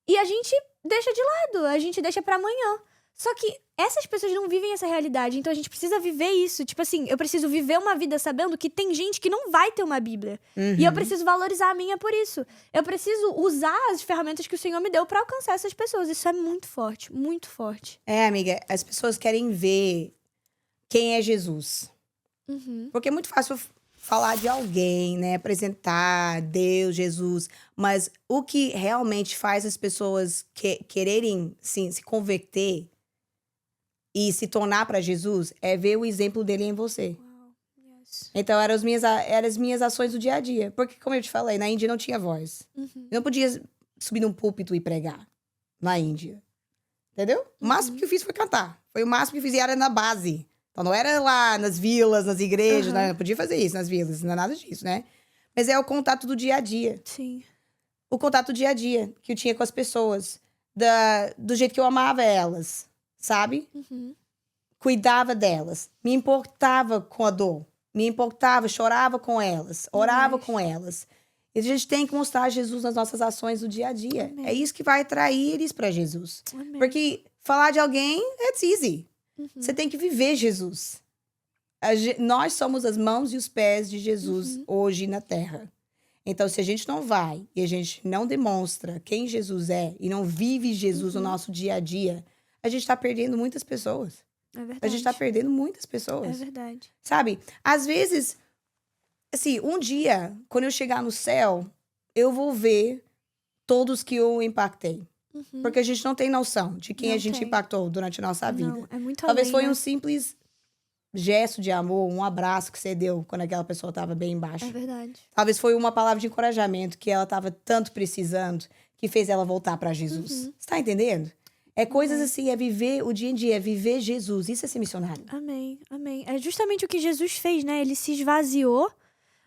e a gente deixa de lado, a gente deixa pra amanhã. Só que essas pessoas não vivem essa realidade, então a gente precisa viver isso. Tipo assim, eu preciso viver uma vida sabendo que tem gente que não vai ter uma Bíblia. E eu preciso valorizar a minha por isso. Eu preciso usar as ferramentas que o Senhor me deu pra alcançar essas pessoas. Isso é muito forte, muito forte. É, amiga, as pessoas querem ver quem é Jesus. Porque é muito fácil falar de alguém, né? Apresentar Deus, Jesus. Mas o que realmente faz as pessoas quererem, sim, se converter e se tornar para Jesus é ver o exemplo dele em você. Yes. Então, eram as minhas ações do dia a dia. Porque, como eu te falei, na Índia não tinha voz. Eu não podia subir num púlpito e pregar na Índia. Entendeu? O máximo que eu fiz foi cantar. Foi o máximo que eu fiz e era na base. Então, não era lá nas vilas, nas igrejas. Né? Não podia fazer isso nas vilas. Não é nada disso, né? Mas é o contato do dia a dia. Sim. O contato do dia a dia que eu tinha com as pessoas. Do jeito que eu amava elas. Sabe? Cuidava delas. Me importava com a dor. Me importava, chorava com elas. Orava com elas. E a gente tem que mostrar Jesus nas nossas ações do dia a dia. Amém. É isso que vai atrair eles para Jesus. Amém. Porque falar de alguém, it's easy. Você tem que viver Jesus. Nós somos as mãos e os pés de Jesus hoje na Terra. Então, se a gente não vai e a gente não demonstra quem Jesus é e não vive Jesus no nosso dia a dia, a gente tá perdendo muitas pessoas. É verdade. A gente tá perdendo muitas pessoas. É verdade. Sabe? Às vezes, assim, um dia, quando eu chegar no céu, eu vou ver todos que eu impactei. Porque a gente não tem noção de quem a gente impactou durante a nossa vida. Não, é muito Talvez além, foi né? um simples gesto de amor, um abraço que você deu quando aquela pessoa estava bem embaixo. É verdade. Talvez foi uma palavra de encorajamento que ela estava tanto precisando que fez ela voltar para Jesus. Você tá entendendo? É coisas assim, é viver o dia em dia, é viver Jesus. Isso é ser missionário. Amém, amém. É justamente o que Jesus fez, né? Ele se esvaziou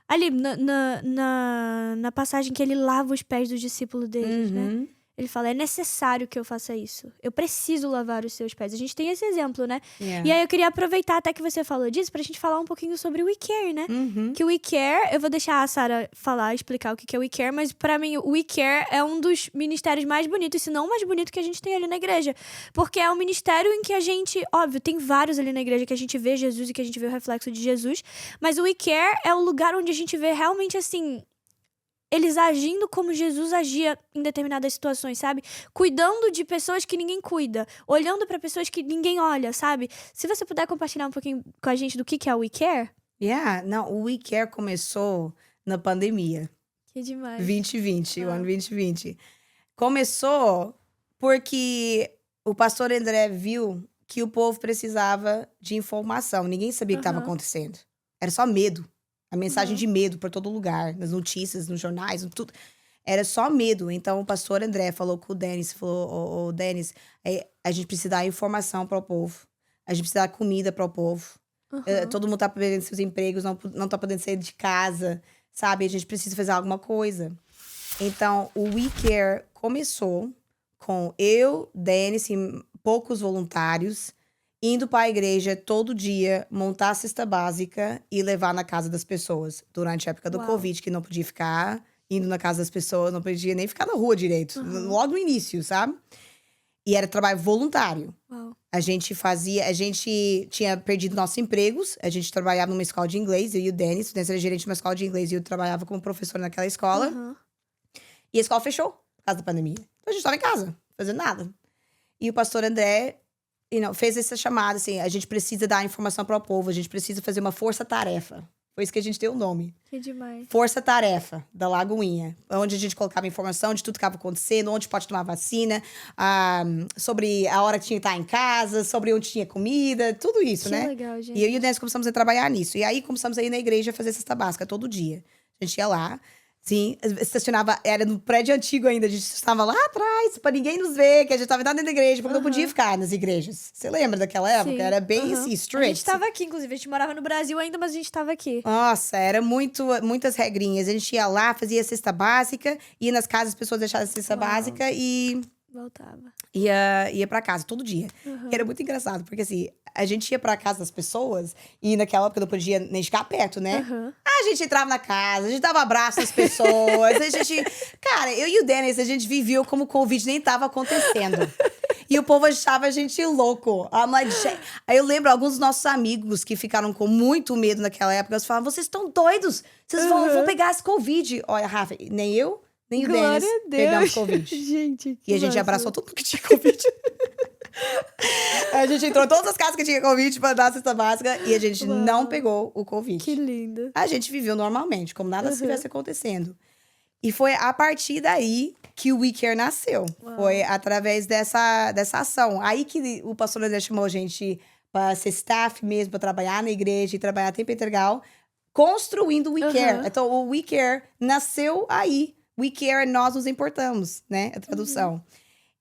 ali na passagem que ele lava os pés dos discípulos deles, né? Ele fala, é necessário que eu faça isso. Eu preciso lavar os seus pés. A gente tem esse exemplo, né? E aí eu queria aproveitar até que você falou disso pra gente falar um pouquinho sobre o We Care, né? Que o We Care, eu vou deixar a Sarah explicar o que é o We Care, mas pra mim o We Care é um dos ministérios mais bonitos, se não o mais bonito que a gente tem ali na igreja. Porque é um ministério em que a gente, óbvio, tem vários ali na igreja que a gente vê Jesus e que a gente vê o reflexo de Jesus, mas o We Care é o lugar onde a gente vê realmente assim, eles agindo como Jesus agia em determinadas situações, sabe? Cuidando de pessoas que ninguém cuida. Olhando pra pessoas que ninguém olha, sabe? Se você puder compartilhar um pouquinho com a gente do que é o We Care. Não, o We Care começou na pandemia. Que demais. 2020, o ano 2020. Começou porque o pastor André viu que o povo precisava de informação. Ninguém sabia o que estava acontecendo. Era só medo. A mensagem de medo por todo lugar, nas notícias, nos jornais, tudo. Era só medo. Então, o pastor André falou com o Denis, falou, ô Denis, a gente precisa dar informação para o povo. A gente precisa dar comida para o povo. Todo mundo tá perdendo seus empregos, não tá podendo sair de casa, sabe? A gente precisa fazer alguma coisa. Então, o We Care começou com eu, Denis e poucos voluntários, indo para a igreja todo dia, montar a cesta básica e levar na casa das pessoas. Durante a época do Covid, que não podia ficar indo na casa das pessoas, não podia nem ficar na rua direito. Logo no início, sabe? E era trabalho voluntário. A gente tinha perdido nossos empregos, a gente trabalhava numa escola de inglês, eu e o Denis era gerente de uma escola de inglês e eu trabalhava como professora naquela escola. E a escola fechou por causa da pandemia. Então a gente estava em casa, fazendo nada. E o pastor André fez essa chamada, assim, a gente precisa dar informação para o povo, a gente precisa fazer uma força-tarefa. Foi isso que a gente deu o nome. Que demais. Força-tarefa da Lagoinha, onde a gente colocava informação de tudo que estava acontecendo, onde pode tomar vacina, sobre a hora que tinha que estar em casa, sobre onde tinha comida, tudo isso, que né? Legal, gente. E eu e o Denis começamos a trabalhar nisso. E aí começamos a ir na igreja fazer cesta básica todo dia. A gente ia lá, sim, estacionava, era no prédio antigo ainda, a gente estava lá atrás, pra ninguém nos ver, que a gente estava dentro da igreja, porque não podia ficar nas igrejas. Você lembra daquela época? Sim. Era bem assim, strict. A gente estava aqui, inclusive, a gente morava no Brasil ainda, mas a gente estava aqui. Nossa, era muitas regrinhas. A gente ia lá, fazia cesta básica, ia nas casas, as pessoas deixavam a cesta básica e voltava. Ia pra casa todo dia. E era muito engraçado, porque assim, a gente ia pra casa das pessoas e naquela época não podia nem ficar perto, né? A gente entrava na casa, a gente dava abraço às pessoas, a gente... Cara, eu e o Denis, a gente viveu como o Covid nem tava acontecendo. E o povo achava a gente louco. Aí eu lembro alguns dos nossos amigos que ficaram com muito medo naquela época, eles falavam, vocês estão doidos? Vocês vão pegar esse Covid. Olha, Rafa, nem eu, nem o Denis pegamos Covid. Gente, e a gente abraçou todo mundo que tinha Covid. A gente entrou em todas as casas que tinha Covid pra dar a cesta básica e a gente não pegou o Covid. Que lindo. A gente viveu normalmente, como nada estivesse acontecendo. E foi a partir daí que o We Care nasceu. Foi através dessa ação. Aí que o pastor André chamou a gente pra ser staff mesmo, pra trabalhar na igreja e trabalhar a tempo integral, construindo o We Care. Então, o We Care nasceu aí. We Care, nós nos importamos, né? A tradução.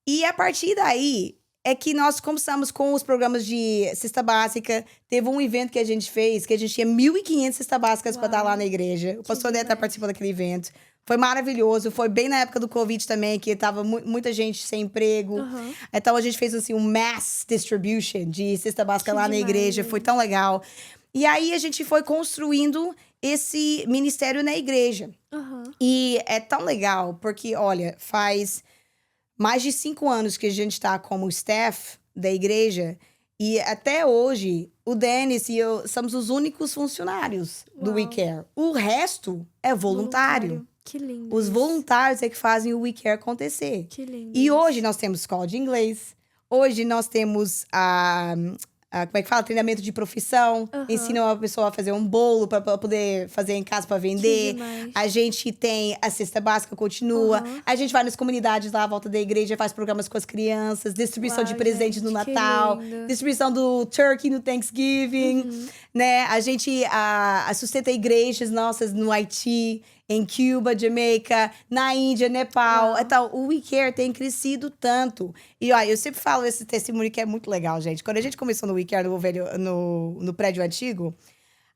E a partir daí é que nós começamos com os programas de cesta básica. Teve um evento que a gente fez, que a gente tinha 1.500 cestas básicas para dar lá na igreja. O pastor André participou daquele evento. Foi maravilhoso. Foi bem na época do Covid também, que tava muita gente sem emprego. Então, a gente fez, assim, um mass distribution de cesta básica lá na igreja. Foi tão legal. E aí, a gente foi construindo esse ministério na igreja. E é tão legal, porque, olha, faz mais de 5 anos que a gente tá como staff da igreja. E até hoje, o Denis e eu somos os únicos funcionários do We Care. O resto é voluntário. Que lindo. Os voluntários é que fazem o We Care acontecer. Que lindo. E hoje nós temos escola de inglês. Hoje nós temos como é que fala? Treinamento de profissão. Ensina a pessoa a fazer um bolo pra poder fazer em casa pra vender. A gente tem a cesta básica, continua. A gente vai nas comunidades lá à volta da igreja, faz programas com as crianças. Distribuição de presentes no Natal. Distribuição do turkey no Thanksgiving. Né? A gente sustenta igrejas nossas no Haiti, em Cuba, Jamaica, na Índia, Nepal. Então, o We Care tem crescido tanto. E, olha, eu sempre falo esse testemunho que é muito legal, gente. Quando a gente começou no We Care, no prédio antigo,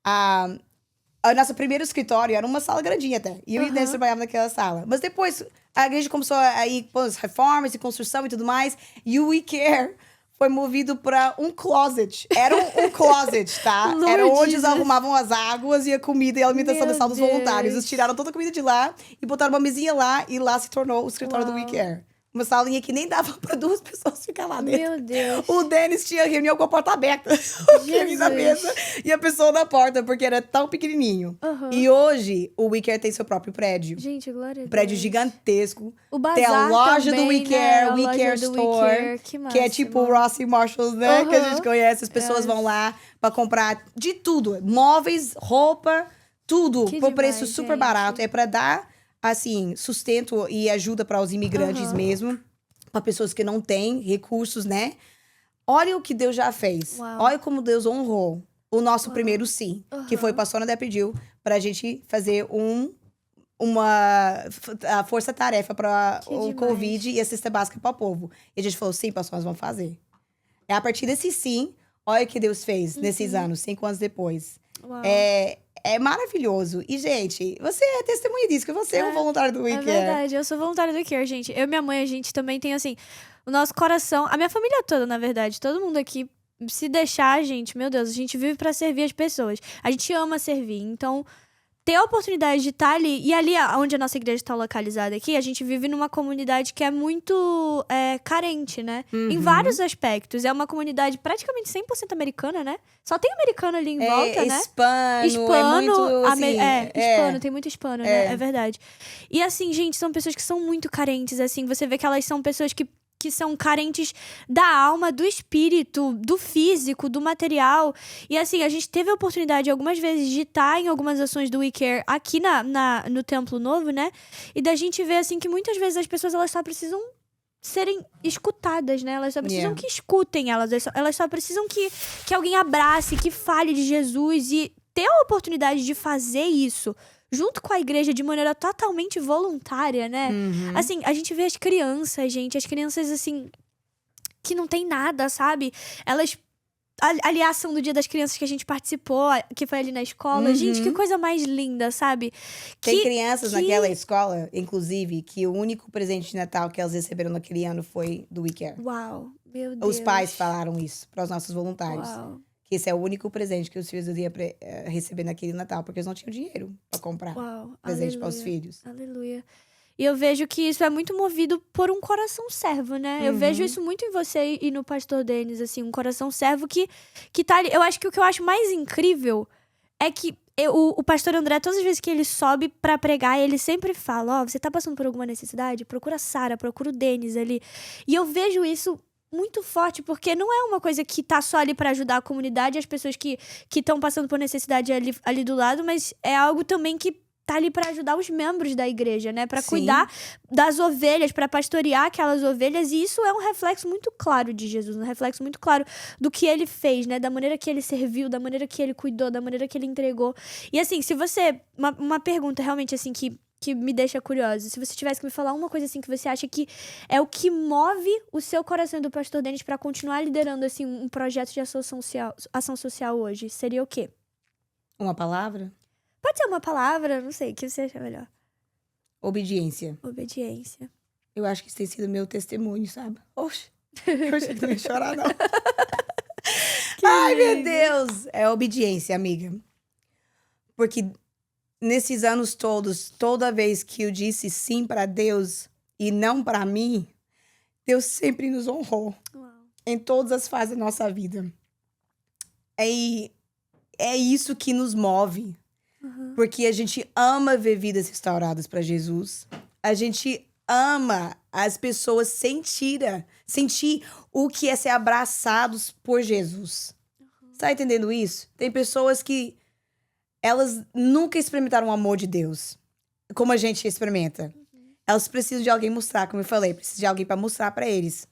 o nosso primeiro escritório era uma sala grandinha até. E eu e o Denis trabalhava naquela sala. Mas depois, a igreja começou a ir com as reformas e construção e tudo mais. E o We Care foi movido para um closet. Era um closet, tá? Era onde eles arrumavam as águas e a comida e a alimentação da sala dos voluntários. Eles tiraram toda a comida de lá e botaram uma mesinha lá. E lá se tornou o escritório do We Care. Uma salinha que nem dava pra 2 pessoas ficar lá dentro. Meu Deus. O Denis tinha reunião com a porta aberta. O na mesa e a pessoa na porta, porque era tão pequenininho. E hoje, o We Care tem seu próprio prédio. Gente, glória a Deus. Prédio gigantesco. O bazar tem a loja também, do We Care, né? We Care Store. Que é tipo o Ross e Marshalls, né? Que a gente conhece. As pessoas vão lá pra comprar de tudo. Móveis, roupa, tudo. Por preço super barato. É pra dar, assim, sustento e ajuda para os imigrantes mesmo. Para pessoas que não têm recursos, né? Olha o que Deus já fez. Olha como Deus honrou o nosso primeiro sim. Que foi pastor André pediu pra gente fazer a força-tarefa para o Covid e a cesta básica para o povo. E a gente falou, sim, pastor, nós vamos fazer. É a partir desse sim, olha o que Deus fez nesses anos, 5 anos depois. É maravilhoso. E, gente, você é testemunha disso, que você é um voluntário do We Care. É verdade, eu sou voluntária do We Care, gente. Eu e minha mãe, a gente também tem, assim, o nosso coração... A minha família toda, na verdade, todo mundo aqui, se deixar, gente, meu Deus, a gente vive pra servir as pessoas. A gente ama servir, então... Ter a oportunidade de estar ali, e ali onde a nossa igreja está localizada aqui, a gente vive numa comunidade que é muito carente, né? Em vários aspectos. É uma comunidade praticamente 100% americana, né? Só tem americano ali em volta, né? Hispano, é muito, assim, hispano, tem muito hispano, né? É verdade. E assim, gente, são pessoas que são muito carentes, assim. Você vê que elas são pessoas que são carentes da alma, do espírito, do físico, do material. E assim, a gente teve a oportunidade algumas vezes de estar em algumas ações do We Care aqui no Templo Novo, né? E da gente ver, assim, que muitas vezes as pessoas, elas só precisam serem escutadas, né? Elas só precisam que escutem elas só precisam que alguém abrace, que fale de Jesus. E ter a oportunidade de fazer isso junto com a igreja de maneira totalmente voluntária, né? Assim, a gente vê as crianças, assim, que não tem nada, sabe? Elas... Ali a ação do Dia das Crianças que a gente participou, que foi ali na escola. Gente, que coisa mais linda, sabe? Tem crianças naquela escola, inclusive, que o único presente de Natal que elas receberam naquele ano foi do We Care. Uau, meu Deus. Os pais falaram isso para os nossos voluntários. Uau. Que esse é o único presente que os filhos iam receber naquele Natal, porque eles não tinham dinheiro para comprar presente para os filhos. Aleluia. E eu vejo que isso é muito movido por um coração servo, né? Eu vejo isso muito em você e no pastor Denis, assim, um coração servo que tá ali. Eu acho que o que eu acho mais incrível é que o pastor André, todas as vezes que ele sobe pra pregar, ele sempre fala, você tá passando por alguma necessidade? Procura a Sara, procura o Denis ali. E eu vejo isso muito forte, porque não é uma coisa que tá só ali pra ajudar a comunidade, as pessoas que estão passando por necessidade ali do lado, mas é algo também que tá ali pra ajudar os membros da igreja, né? Pra cuidar das ovelhas, pra pastorear aquelas ovelhas. E isso é um reflexo muito claro de Jesus, um reflexo muito claro do que ele fez, né? Da maneira que ele serviu, da maneira que ele cuidou, da maneira que ele entregou. E assim, se você... Uma pergunta realmente, assim, que me deixa curiosa. Se você tivesse que me falar uma coisa, assim, que você acha que é o que move o seu coração do pastor Denis pra continuar liderando, assim, um projeto de ação social hoje, seria o quê? Uma palavra? Pode ser uma palavra, não sei, o que você acha melhor? Obediência. Obediência. Eu acho que isso tem sido meu testemunho, sabe? Oxe, eu achei que não ia chorar, não. Ai, meu Deus! É obediência, amiga. Porque nesses anos todos, toda vez que eu disse sim pra Deus e não pra mim, Deus sempre nos honrou. Uau. Em todas as fases da nossa vida. É isso que nos move. Porque a gente ama ver vidas restauradas para Jesus. A gente ama as pessoas sentir o que é ser abraçados por Jesus. Tá entendendo isso? Tem pessoas que elas nunca experimentaram o amor de Deus, como a gente experimenta. Elas precisam de alguém mostrar, como eu falei, precisam de alguém pra mostrar pra eles.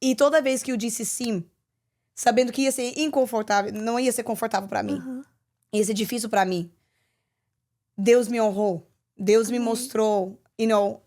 E toda vez que eu disse sim, sabendo que ia ser inconfortável, não ia ser confortável pra mim, ia ser difícil pra mim, Deus me honrou. Deus me mostrou,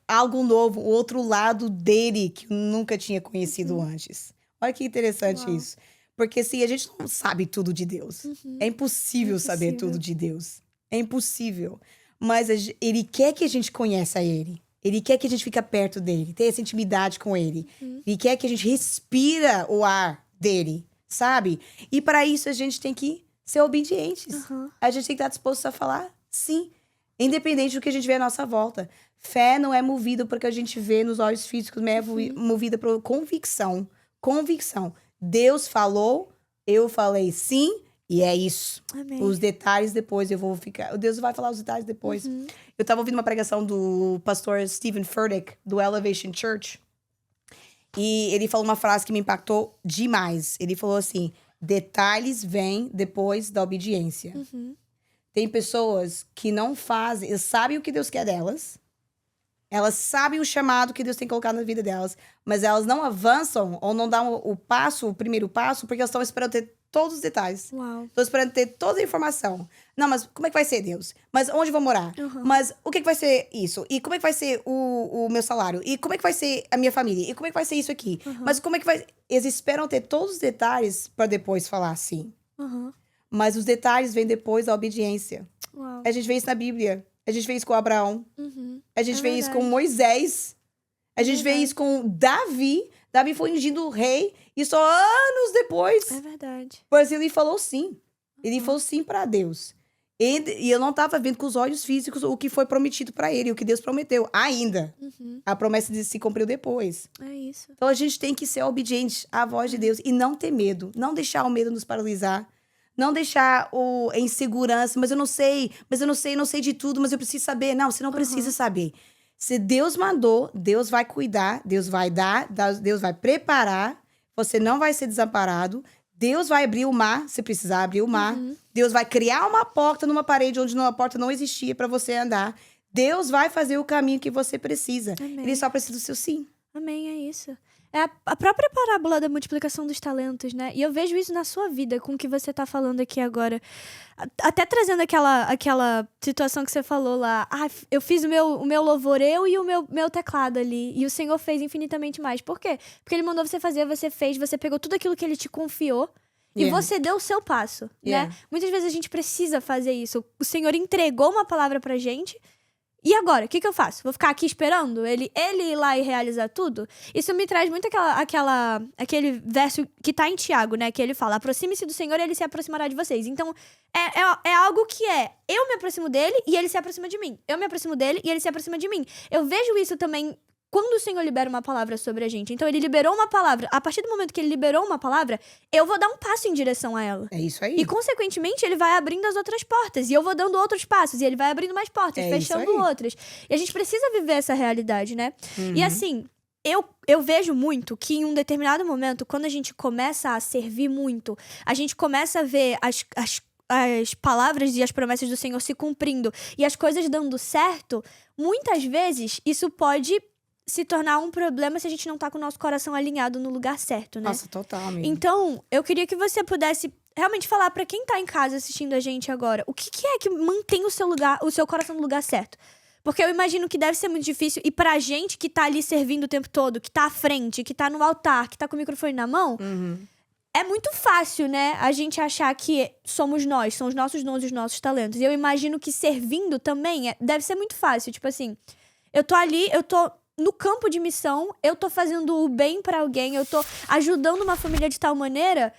algo novo, o outro lado dele que eu nunca tinha conhecido antes. Olha que interessante isso. Porque assim, a gente não sabe tudo de Deus. É impossível saber tudo de Deus. É impossível. Mas ele quer que a gente conheça ele. Ele quer que a gente fique perto dele, tenha essa intimidade com ele. Ele quer que a gente respira o ar dele, sabe? E para isso a gente tem que ser obedientes. A gente tem que estar disposto a falar sim. Independente do que a gente vê à nossa volta. Fé não é movida porque a gente vê nos olhos físicos, mas é movida por convicção. Convicção. Deus falou, eu falei sim, e é isso. Amém. Os detalhes depois eu vou ficar... Deus vai falar os detalhes depois. Eu tava ouvindo uma pregação do pastor Stephen Furtick, do Elevation Church. E ele falou uma frase que me impactou demais. Ele falou assim, detalhes vêm depois da obediência. Tem pessoas que não fazem, elas sabem o que Deus quer delas, elas sabem o chamado que Deus tem colocado na vida delas, mas elas não avançam ou não dão o primeiro passo, porque elas estão esperando ter todos os detalhes. Estão esperando ter toda a informação. Não, mas como é que vai ser, Deus? Mas onde eu vou morar? Mas o que vai ser isso? E como é que vai ser o meu salário? E como é que vai ser a minha família? E como é que vai ser isso aqui? Mas como é que vai... Eles esperam ter todos os detalhes para depois falar sim. Mas os detalhes vêm depois da obediência. A gente vê isso na Bíblia. A gente vê isso com Abraão. A gente vê isso com Moisés. A gente vê isso com Davi. Davi foi ungido rei. E só anos depois... É verdade. Pois ele falou sim. Ele falou sim para Deus. E eu não estava vendo com os olhos físicos o que foi prometido para ele. O que Deus prometeu. Ainda. A promessa de se cumpriu depois. É isso. Então a gente tem que ser obediente à voz de Deus. E não ter medo. Não deixar o medo nos paralisar. Não deixar a insegurança, mas eu não sei de tudo, mas eu preciso saber. Não, você não precisa saber. Se Deus mandou, Deus vai cuidar, Deus vai dar, Deus vai preparar, você não vai ser desamparado, Deus vai abrir o mar, se precisar abrir o mar, Deus vai criar uma porta numa parede onde uma porta não existia para você andar, Deus vai fazer o caminho que você precisa. Amém. Ele só precisa do seu sim. Amém, é isso. É a própria parábola da multiplicação dos talentos, né? E eu vejo isso na sua vida, com o que você tá falando aqui agora. Até trazendo aquela situação que você falou lá. Ah, eu fiz o meu louvor, eu e o meu teclado ali. E o Senhor fez infinitamente mais. Por quê? Porque Ele mandou você fazer, você fez, você pegou tudo aquilo que Ele te confiou. E você deu o seu passo, né? Muitas vezes a gente precisa fazer isso. O Senhor entregou uma palavra pra gente. E agora, o que eu faço? Vou ficar aqui esperando ele ir lá e realizar tudo? Isso me traz muito aquele verso que tá em Tiago, né? Que ele fala, aproxime-se do Senhor e Ele se aproximará de vocês. Então, é algo que eu me aproximo dele e Ele se aproxima de mim. Eu me aproximo dele e Ele se aproxima de mim. Eu vejo isso também quando o Senhor libera uma palavra sobre a gente. Então, Ele liberou uma palavra. A partir do momento que Ele liberou uma palavra, eu vou dar um passo em direção a ela. É isso aí. E, consequentemente, Ele vai abrindo as outras portas. E eu vou dando outros passos. E Ele vai abrindo mais portas, fechando outras. E a gente precisa viver essa realidade, né? E, assim, eu vejo muito que em um determinado momento, quando a gente começa a servir muito, a gente começa a ver as palavras e as promessas do Senhor se cumprindo e as coisas dando certo, muitas vezes isso pode se tornar um problema se a gente não tá com o nosso coração alinhado no lugar certo, né? Nossa, total, amiga. Então, eu queria que você pudesse realmente falar pra quem tá em casa assistindo a gente agora, o que é que mantém o seu coração no lugar certo? Porque eu imagino que deve ser muito difícil, e pra gente que tá ali servindo o tempo todo, que tá à frente, que tá no altar, que tá com o microfone na mão, é muito fácil, né, a gente achar que somos nós, são os nossos dons e os nossos talentos. E eu imagino que servindo também deve ser muito fácil, tipo assim, eu tô ali, eu tô no campo de missão, eu tô fazendo o bem pra alguém, eu tô ajudando uma família de tal maneira,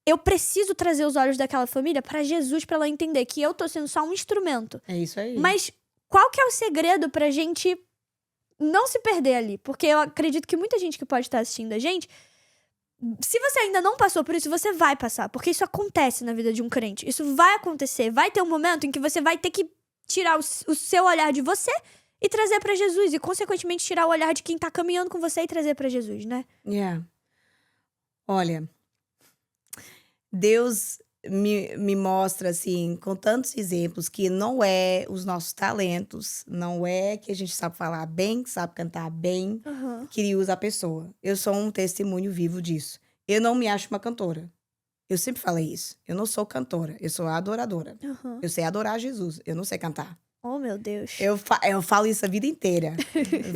eu preciso trazer os olhos daquela família pra Jesus, pra ela entender que eu tô sendo só um instrumento. É isso aí. Mas qual que é o segredo pra gente não se perder ali? Porque eu acredito que muita gente que pode estar assistindo a gente, se você ainda não passou por isso, você vai passar. Porque isso acontece na vida de um crente. Isso vai acontecer. Vai ter um momento em que você vai ter que tirar o seu olhar de você e trazer pra Jesus. E, consequentemente, tirar o olhar de quem tá caminhando com você e trazer pra Jesus, né? Olha, Deus me mostra, assim, com tantos exemplos, que não é os nossos talentos, não é que a gente sabe falar bem, sabe cantar bem, Aham. que ele usa a pessoa. Eu sou um testemunho vivo disso. Eu não me acho uma cantora. Eu sempre falei isso. Eu não sou cantora, eu sou adoradora. Aham. Eu sei adorar Jesus, eu não sei cantar. Oh, meu Deus. Eu falo isso a vida inteira.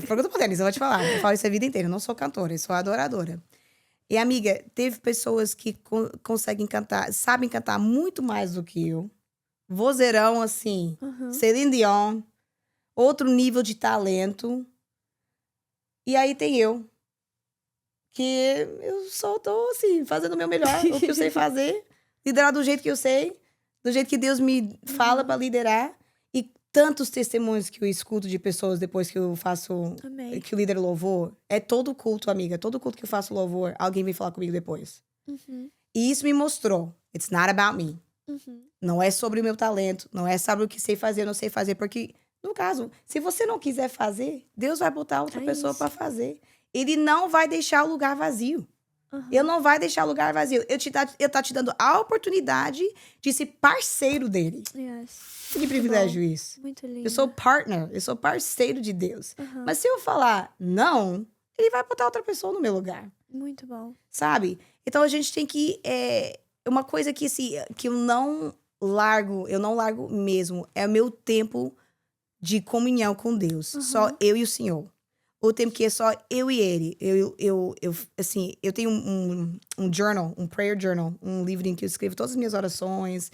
Porque eu tô fazendo isso, eu vou te falar. Eu falo isso a vida inteira. Eu não sou cantora, eu sou adoradora. E, amiga, teve pessoas que conseguem cantar, sabem cantar muito mais do que eu. Vozeirão, assim. Aham. Celine Dion. Outro nível de talento. E aí tem eu. Que eu só tô, assim, fazendo o meu melhor. O que eu sei fazer. Liderar do jeito que eu sei. Do jeito que Deus me fala pra liderar. E tantos testemunhos que eu escuto de pessoas depois que eu faço... Amém. Que o líder louvor. É todo culto, amiga. Todo culto que eu faço louvor, alguém vem falar comigo depois. Uhum. E isso me mostrou. It's not about me. Uhum. Não é sobre o meu talento. Não é sobre o que sei fazer ou não sei fazer. Porque, no caso, se você não quiser fazer, Deus vai botar outra É pessoa isso. pra fazer. Ele não vai deixar o lugar vazio. Aham. Ele não vai deixar o lugar vazio. Eu tá te dando a oportunidade de ser parceiro dele. Yes. Que privilégio isso. Muito lindo. Eu sou partner. Eu sou parceiro de Deus. Aham. Mas se eu falar não, ele vai botar outra pessoa no meu lugar. Muito bom. Sabe? Então a gente tem que. Uma coisa que, assim, que eu não largo mesmo, é o meu tempo de comunhão com Deus. Uhum. Só eu e o Senhor. O tempo que é só eu e ele. Assim, eu tenho um journal, um prayer journal, um livrinho que eu escrevo todas as minhas orações,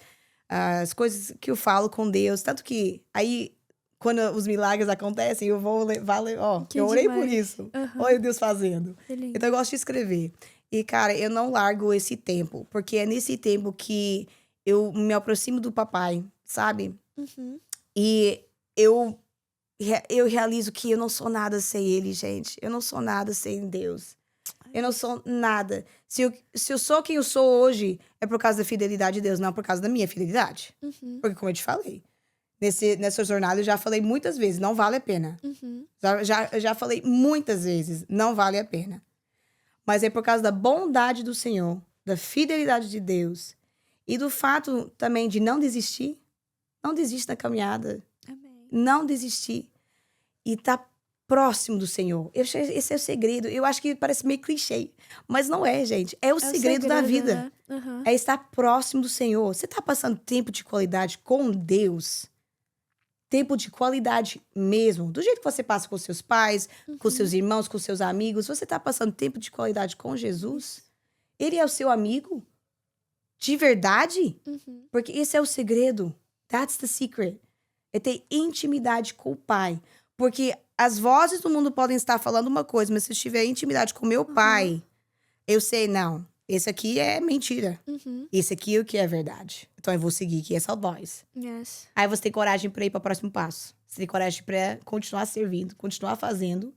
as coisas que eu falo com Deus. Tanto que aí, quando os milagres acontecem, eu vou levar, ó, Que eu orei por demais. isso. Aham. Olha Deus fazendo. Que lindo. Então eu gosto de escrever. E, cara, eu não largo esse tempo, porque é nesse tempo que eu me aproximo do papai, sabe? Uhum. E eu realizo que eu não sou nada sem ele, gente. Eu não sou nada sem Deus. Eu não sou nada. Se eu sou quem eu sou hoje, é por causa da fidelidade de Deus, não por causa da minha fidelidade. Uhum. Porque, como eu te falei, nessa jornada eu já falei muitas vezes, não vale a pena. Uhum. Já falei muitas vezes, não vale a pena. Mas é por causa da bondade do Senhor, da fidelidade de Deus e do fato também de não desistir. Não desiste da caminhada. Amém. Não desistir. E tá próximo do Senhor. Esse é o segredo. Eu acho que parece meio clichê. Mas não é, gente. É o segredo da vida. Né? Uhum. É estar próximo do Senhor. Você tá passando tempo de qualidade com Deus? Tempo de qualidade mesmo. Do jeito que você passa com seus pais, com seus irmãos, com seus amigos. Você tá passando tempo de qualidade com Jesus? Ele é o seu amigo? De verdade? Uhum. Porque esse é o segredo. That's the secret. É ter intimidade com o Pai. Porque as vozes do mundo podem estar falando uma coisa, mas se eu tiver intimidade com meu pai, eu sei, não, esse aqui é mentira. Uhum. Esse aqui é o que é verdade. Então eu vou seguir que essa voz. Yes. Aí você tem coragem pra ir para o próximo passo. Você tem coragem pra continuar servindo, continuar fazendo.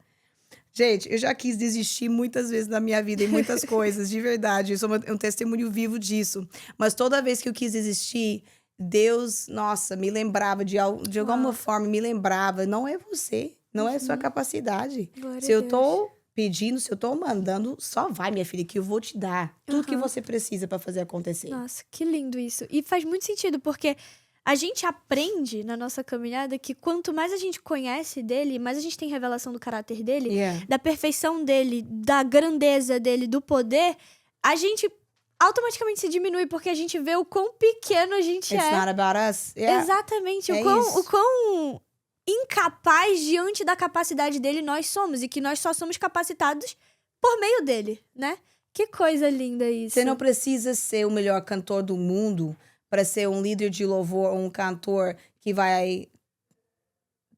Gente, eu já quis desistir muitas vezes na minha vida em muitas coisas, de verdade. Eu sou um testemunho vivo disso. Mas toda vez que eu quis desistir, Deus, nossa, me lembrava de alguma forma, me lembrava. Não é você, não é sua capacidade. Glória Se a eu Deus. tô pedindo, se eu tô mandando, só vai, minha filha, que eu vou te dar tudo que você precisa pra fazer acontecer. Nossa, que lindo isso. E faz muito sentido, porque a gente aprende na nossa caminhada que quanto mais a gente conhece dele, mais a gente tem revelação do caráter dele, Yeah. da perfeição dele, da grandeza dele, do poder, a gente automaticamente se diminui, porque a gente vê o quão pequeno a gente It's é. not about us. Yeah. Exatamente. É O isso. quão incapaz diante da capacidade dele nós somos. E que nós só somos capacitados por meio dele, né? Que coisa linda isso. Você não precisa ser o melhor cantor do mundo para ser um líder de louvor ou um cantor que vai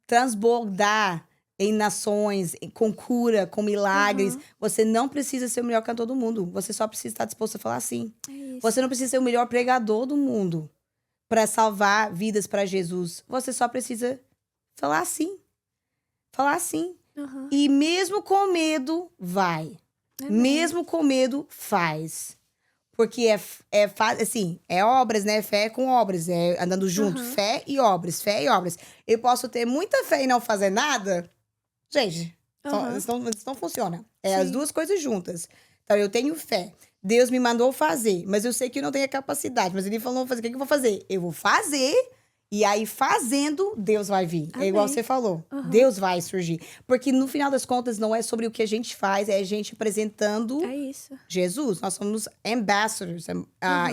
transbordar em nações, com cura, com milagres. Você não precisa ser o melhor cantor do mundo. Você só precisa estar disposto a falar sim. É isso. Você não precisa ser o melhor pregador do mundo para salvar vidas para Jesus. Você só precisa falar sim. Falar sim. Uhum. E mesmo com medo, vai. Amém. Mesmo com medo, faz. Porque assim, é obras, né? Fé com obras, é andando junto. Uhum. Fé e obras, fé e obras. Eu posso ter muita fé e não fazer nada? Gente, Uhum. isso não funciona. É as Sim. duas coisas juntas. Então, eu tenho fé. Deus me mandou fazer, mas eu sei que eu não tenho a capacidade. Mas ele falou fazer. O que eu vou fazer? Eu vou fazer. E aí, fazendo, Deus vai vir. Amém. É igual você falou. Deus vai surgir. Porque, no final das contas, não é sobre o que a gente faz. É a gente apresentando Jesus. Nós somos ambassadors.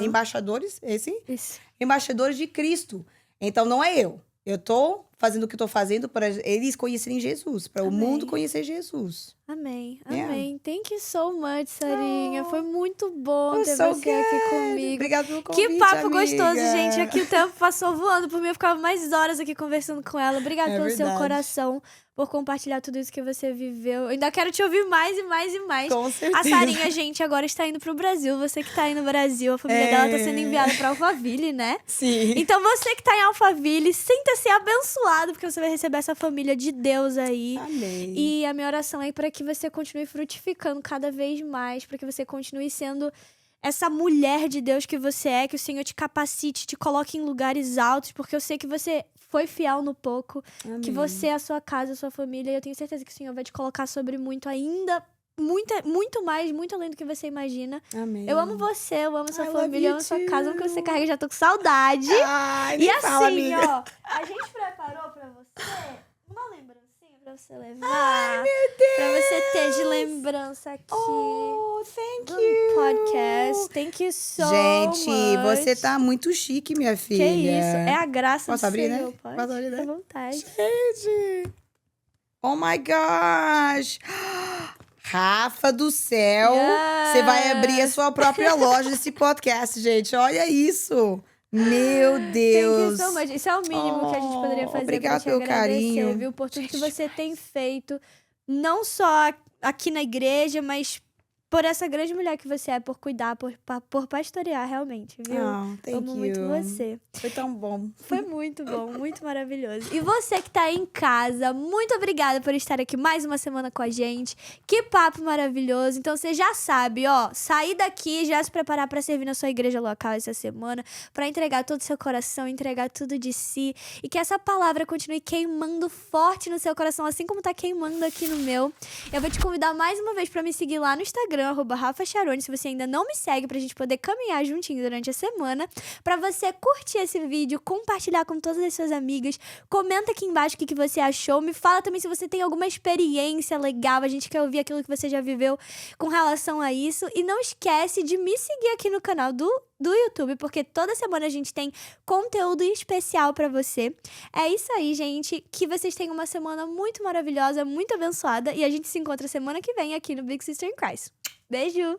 Embaixadores, Isso. Embaixadores de Cristo. Então, não é eu. Eu tô fazendo o que eu tô fazendo para eles conhecerem Jesus. Para o mundo conhecer Jesus. Amém. Amém. Thank you so much, Sarinha. Foi muito bom ter você aqui comigo. Obrigada pelo convite, que papo amiga. gostoso, gente. Aqui o tempo passou voando. Por mim, eu ficava mais horas aqui conversando com ela. Obrigada pelo seu coração, por compartilhar tudo isso que você viveu. Eu ainda quero te ouvir mais e mais e mais. Com certeza. A Sarinha, gente, agora está indo pro Brasil. Você que tá aí no Brasil, a família dela tá sendo enviada pra Alphaville, né? Sim. Então você que tá em Alphaville, sinta-se abençoado, porque você vai receber essa família de Deus aí. Amém. E a minha oração é para que você continue frutificando cada vez mais, para que você continue sendo essa mulher de Deus que você é, que o Senhor te capacite, te coloque em lugares altos, porque eu sei que você foi fiel no pouco, Amém. que você, a sua casa, a sua família, e eu tenho certeza que o Senhor vai te colocar sobre muito ainda, muito mais, muito além do que você imagina. Amém. Eu amo você, eu amo sua I família, eu love amo sua you casa, amo que você carrega, já tô com saudade. Ai, E nem fala, assim, amiga. ó, a gente preparou pra você uma lembrancinha pra você levar. Ai, meu Deus. Pra você ter de lembrança aqui. Oh, thank do you. podcast. Thank you so Gente, much. você tá muito chique, minha filha. Que isso, é a graça Posso do abrir, Senhor, né? pode? Posso abrir, né? Fica à vontade. Gente. Oh, my gosh. Rafa do céu. Yes. Você vai abrir a sua própria loja desse podcast, gente. Olha isso. Meu Deus. Thank you so much. Isso é o mínimo que a gente poderia fazer obrigado pra te pelo agradecer, carinho. viu? Por tudo que você tem feito. Não só aqui na igreja, mas por essa grande mulher que você é, por cuidar, por pastorear, realmente, viu? Thank Amo you. muito você. Foi tão bom. Foi muito bom, muito maravilhoso. E você que tá aí em casa, muito obrigada por estar aqui mais uma semana com a gente. Que papo maravilhoso. Então você já sabe, ó, sair daqui e já se preparar pra servir na sua igreja local essa semana, pra entregar todo o seu coração, entregar tudo de si, e que essa palavra continue queimando forte no seu coração, assim como tá queimando aqui no meu. Eu vou te convidar mais uma vez pra me seguir lá no Instagram, @RafaCharone, se você ainda não me segue, pra gente poder caminhar juntinho durante a semana, pra você curtir esse vídeo, compartilhar com todas as suas amigas, comenta aqui embaixo o que você achou, me fala também se você tem alguma experiência legal, a gente quer ouvir aquilo que você já viveu com relação a isso, e não esquece de me seguir aqui no canal do YouTube, porque toda semana a gente tem conteúdo especial pra você. É isso aí, gente, que vocês tenham uma semana muito maravilhosa, muito abençoada, e a gente se encontra semana que vem aqui no Big Sister in Christ. Beijo!